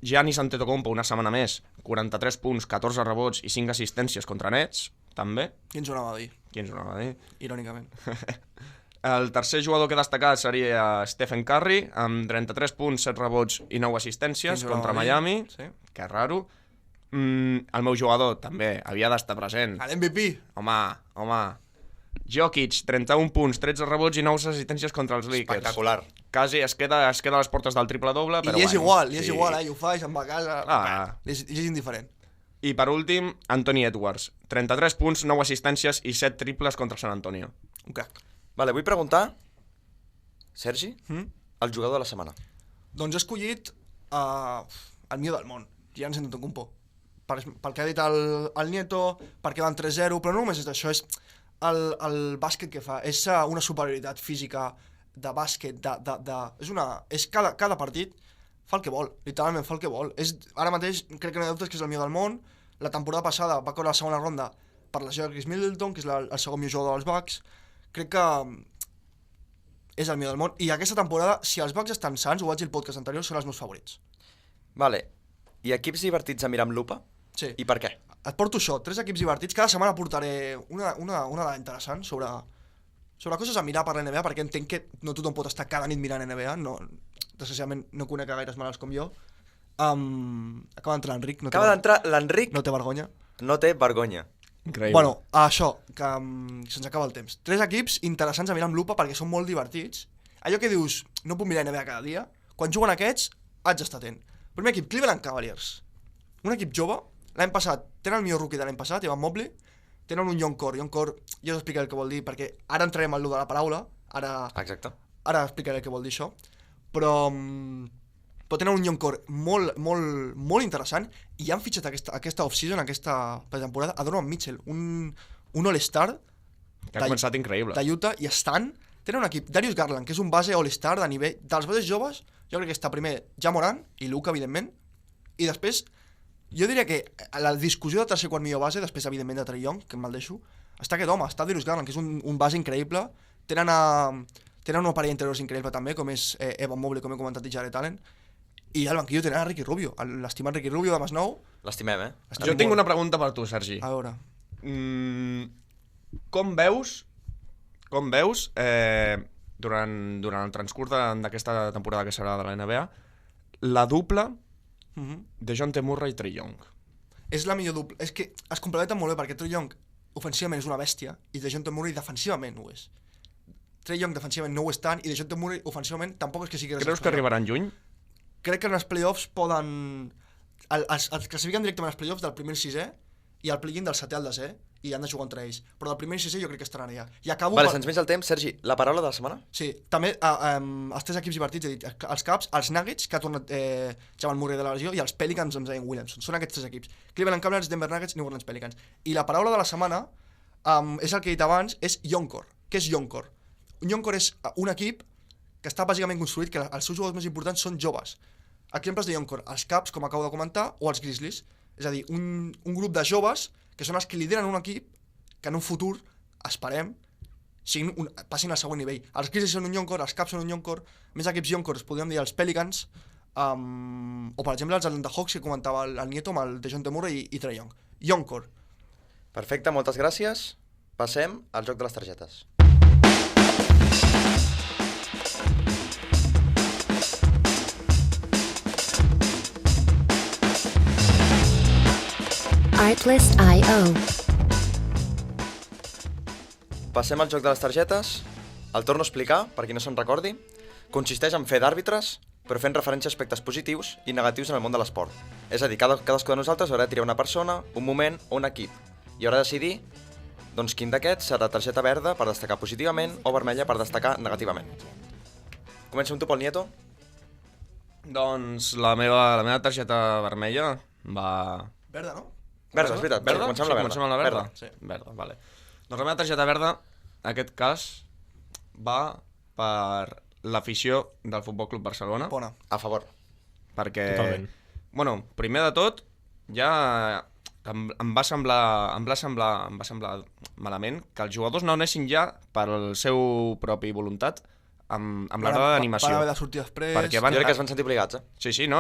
Giannis Antetokounmpo, una setmana més, 43 punts, 14 rebots i 5 assistències contra Nets, també. Qui ens ho anava a dir? Qui ens ho anava a dir? Irònicament. El tercer jugador que he destacat seria Stephen Curry, amb 33 punts, 7 rebots i 9 assistències contra Miami. Sí. Que raro. El meu jugador també havia d'estar present. l'MVP. Home. Jokic, 31 punts, 13 rebots i 9 assistències contra els Lakers. Espectacular. Quasi es queda a les portes del triple-doble, però I és igual, sí. i ho fa, i se'n va a casa. Li és indiferent. I per últim, Anthony Edwards, 33 punts, 9 assistències i 7 triples contra San Antonio. Un crac. Vale, vull preguntar, Sergi, el jugador de la setmana. Doncs he escollit el millor del món, Giannis Antetokounmpo. Pel que ha dit el Nieto, perquè van 3-0, però no només és això, és el bàsquet que fa. És una superioritat física de bàsquet, és cada partit fa el que vol, literalment fa el que vol. Ara mateix crec que no hi ha dubtes que és el millor del món. La temporada passada va caure a la segona ronda per la lesió de Chris Middleton, que és el segon millor jugador dels Bucks. Crec que és el millor del món. I aquesta temporada, si els Bucks estan sants, ho vaig dir al podcast anterior, són els meus favorits. Vale, i equips divertits a mirar amb lupa? Sí. I per què? et porto això, 3 equips divertits. Cada setmana portaré una dada interessant sobre coses a mirar per la NBA, perquè entenc que no tothom pot estar cada nit mirant NBA, no, desgraciadament no conec a gaires malalts com jo. Acaba d'entrar l'Enric, Acaba d'entrar l'Enric, no té vergonya. no té vergonya. Increïble. Bueno, això, que se'ns acaba el temps. 3 equips interessants a mirar amb lupa perquè són molt divertits. Allò que dius, no puc mirar NBA cada dia, quan juguen aquests, haig d'estar atent. Primer equip, Cleveland Cavaliers. Un equip jove, l'any passat, tenen el millor rookie de l'any passat, Evan Mobley, tenen un young core, jo us explicaré el que vol dir, perquè ara entrarem en allò de la paraula, Exacte. ara explicaré el que vol dir això, però tenen un young core molt interessant i han fitxat aquesta off-season, aquesta pretemporada, a Donovan Mitchell, un all-star Que ha començat increïble. de Utah, i tenen un equip, Darius Garland, que és un base all-star de nivell, dels bases joves, jo crec que està primer Ja Morant i Luka, evidentment, i després, jo diria que la discussió de tercer quart millor base, després evidentment de Trae Young, que me'l deixo, està aquest home, està Darius Garland, que és un base increïble, tenen una parella d'interiors increïble també, com és Evan Mobley, com he comentat, i Jared Allen, i al banquillo tenen a Ricky Rubio, l'estimat Ricky Rubio de Masnou. L'estimem, Jo tinc una pregunta per tu, Sergi. A veure, Com veus durant el transcurs d'aquesta temporada que serà de la NBA la dupla de John T. Murray i Trae Young? és la millor dupla, és que es complementen molt bé, perquè Trae Young ofensivament és una bèstia, i DeJounte Murray defensivament ho és. Trae Young defensivament no ho és tant, i DeJounte Murray ofensivament tampoc és que sigui... Creus que arribaran juny? Crec que en els playoffs poden... Els classifiquen directament als playoffs del primer al sisè i al play-in del setè al desè, i han de jugar entre ells. Però del primer al sisè jo crec que estaran allà. I acabo... Vale, se'ns menys el temps. Sergi, la paraula de la setmana? Sí, també els 3 equips divertits, he dit, els Caps, els Nuggets, que ha tornat Jamal Murray de la lesió, i els Pelicans amb Zion Williamson. Són aquests 3 equips. Cleveland Cavaliers, Denver Nuggets, New Orleans Pelicans. I la paraula de la setmana, és el que he dit abans, és Youngcore. Què és Youngcore? Un Youngcore és un equip que està bàsicament construït, que els seus jugadors més importants són joves. Exemples de Youngcore, els Caps, com acabo de comentar, o els Grizzlies. És a dir, un grup de joves que són els que lideren un equip que en un futur, esperem, passin al següent nivell. Els Grizzlies són un Youngcore, els Caps són un Youngcore, més equips Youngcores podríem dir els Pelicans, o per exemple els Atlanta Hawks que comentava el Nieto amb el DeJounte Murray i Trae Young. Youngcore. Perfecte, moltes gràcies. Passem al joc de les targetes. Artlist.io. Passem al joc de les targetes. El torno a explicar, per qui no se'n recordi. Consisteix en fer d'àrbitres, però fent referència a aspectes positius i negatius en el món de l'esport. És a dir, cadascú de nosaltres haurà de triar una persona, un moment o un equip, i haurà de decidir doncs, quin d'aquests serà targeta verda per destacar positivament o vermella per destacar negativament. Comença amb tu, Pol Nieto. Doncs la meva targeta vermella va... Verda, no? Verda, és veritat. Verda? Comencem amb la verda. Comencem amb la verda? Verda. Sí. Verda, vale. Doncs la meva targeta verda, en aquest cas, va per l'afició del Futbol Club Barcelona. Bona. A favor. Perquè, Totalment. bueno, primer de tot, ja em va semblar malament que els jugadors no anessin ja per la seva pròpia voluntat amb la grada d'animació. Per haver de sortir després... Perquè Jo crec que es van sentir obligats, Sí, no.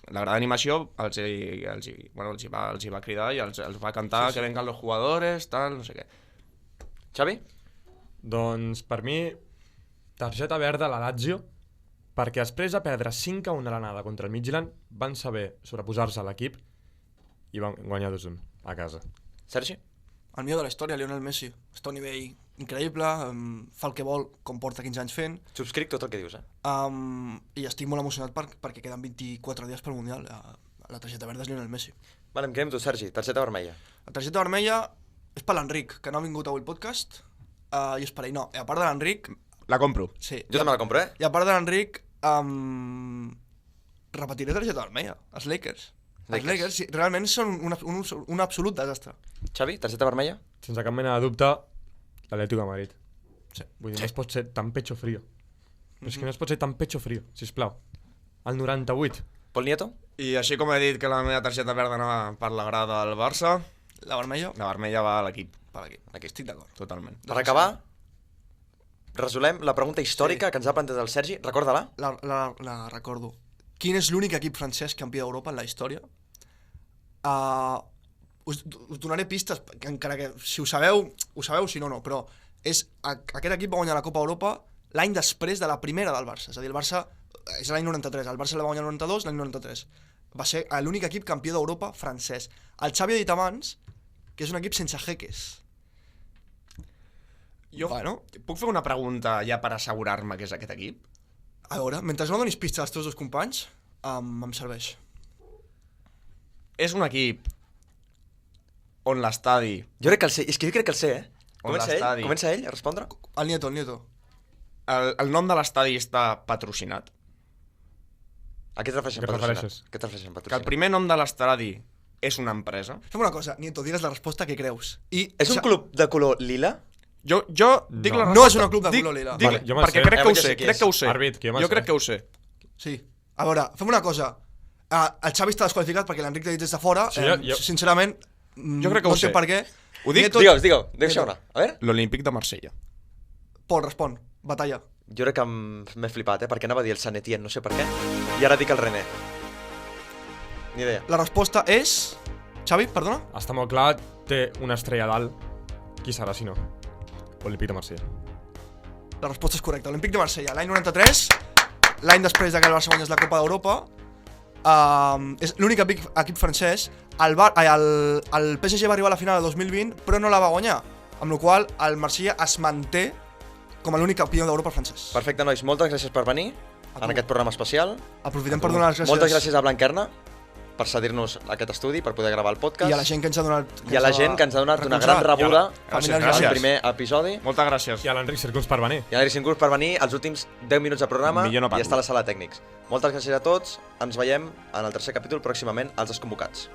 La grada d'animació els hi va cridar i els va cantar que vengan los jugadores, tal, no sé què. Xavi? Doncs per mi, targeta verda a la Lazio, perquè després de perdre 5-1 a l'anada contra el Midtjylland van saber sobreposar-se a l'equip i van guanyar 2-1 a casa. Sergi? El millor de la història, Lionel Messi. Està a un nivell increïble, fa el que vol, com porta 15 anys fent, Subscric tot el que dius, i estic molt emocionat perquè queden 24 dies pel Mundial. La targeta verda és Lionel Messi. Vale, em quedem amb tu, Sergi. Targeta vermella. La targeta vermella és per l'Enric, que no ha vingut avui al podcast, i és per ell. No, a part de l'Enric... La compro. Sí. Jo també la compro, I a part de l'Enric, repetiré targeta vermella, els Lakers. Els Lakers, sí, realment són un absolut desastre. Xavi, targeta vermella? Sense cap mena de dubte, l'Atlético de Madrid. Sí. Vull dir, no es pot ser tan pecho frío. Però és que no es pot ser tan pecho frío, sisplau. El 98. Pol Nieto? I així com he dit que la meva targeta verda anava per la grada del Barça, La vermella, la vermella va a l'equip, per aquí. Estic d'acord. totalment. Per acabar, resolem la pregunta històrica que ens ha plantejat el Sergi. Recorda-la. La recordo. Quin és l'únic equip francès campió d'Europa en la història? us donaré pistes, encara que si ho sabeu, si no, però aquest equip va guanyar la Copa Europa l'any després de la primera del Barça. És a dir, el Barça és l'any 93, el Barça la va guanyar el 92, l'any 93. Va ser l'únic equip campió d'Europa francès. El Xavi ha dit abans que és un equip sense jeques. Jo puc fer una pregunta ja per assegurar-me que és aquest equip? A veure, mentre no donis pistes als teus dos companys, em serveix. És un equip on l'estadi... Jo crec que el sé, és que jo crec que el sé, On l'estadi. Comença ell a respondre? El Nieto. El nom de l'estadi està patrocinat. A què et refereixes? Què et refereixes? Què et refereixes en Que el patrocinat? primer nom de l'estadi és una empresa. Fem una cosa, Nieto, digues la resposta que creus. És un club de color lila? Jo dic la resposta... No és un club de color lila. Vale, jo me'l perquè sé. crec que ho Jo sé, sé qui crec és. que ho sé. Àrbit, que jo me'l Jo sé. crec que ho sé. Sí. A veure, fem una cosa. El Xavi està desqualificat perquè l'Enric t'ha dit des de fora. Sí, jo- Sincerament, Jo crec que no ho sé. sé per què. Ho dic? Nieto, Digueu, deixa una. A veure. L'Olímpic de Marsella. Pol, respon. Batalla. Jo crec que m'he flipat, perquè anava a dir el Sant Etienne, no sé per què. I ara dic el René. Ni idea. La resposta és... Xavi, perdona? Està molt clar, té una estrella a dalt. Qui serà, si no? Olímpic de Marsella. La resposta és correcta. Olímpic de Marsella, l'any 93, l'any després que el Barça guanyés la Copa d'Europa, és l'únic equip francès. El PSG va arribar a la final del 2020, però no la va guanyar. Amb la qual cosa, el Marsella es manté com l'únic campió d'Europa francès. Perfecte, nois, moltes gràcies per venir en aquest programa especial. Aprofitem per donar les gràcies. Moltes gràcies a Blanquerna per cedir-nos aquest estudi, per poder gravar el podcast. I a la gent que ens ha donat... I a la gent que ens ha donat una gran rebuda Familiars al gràcies. primer episodi. Moltes gràcies. I a l'Enric Circuns per venir. I a l'Eric Sincurs per venir els últims 10 minuts de programa Millor no i parlo. estar a la sala de tècnics. Moltes gràcies a tots, ens veiem en el tercer capítol pròximament als Desconvocats.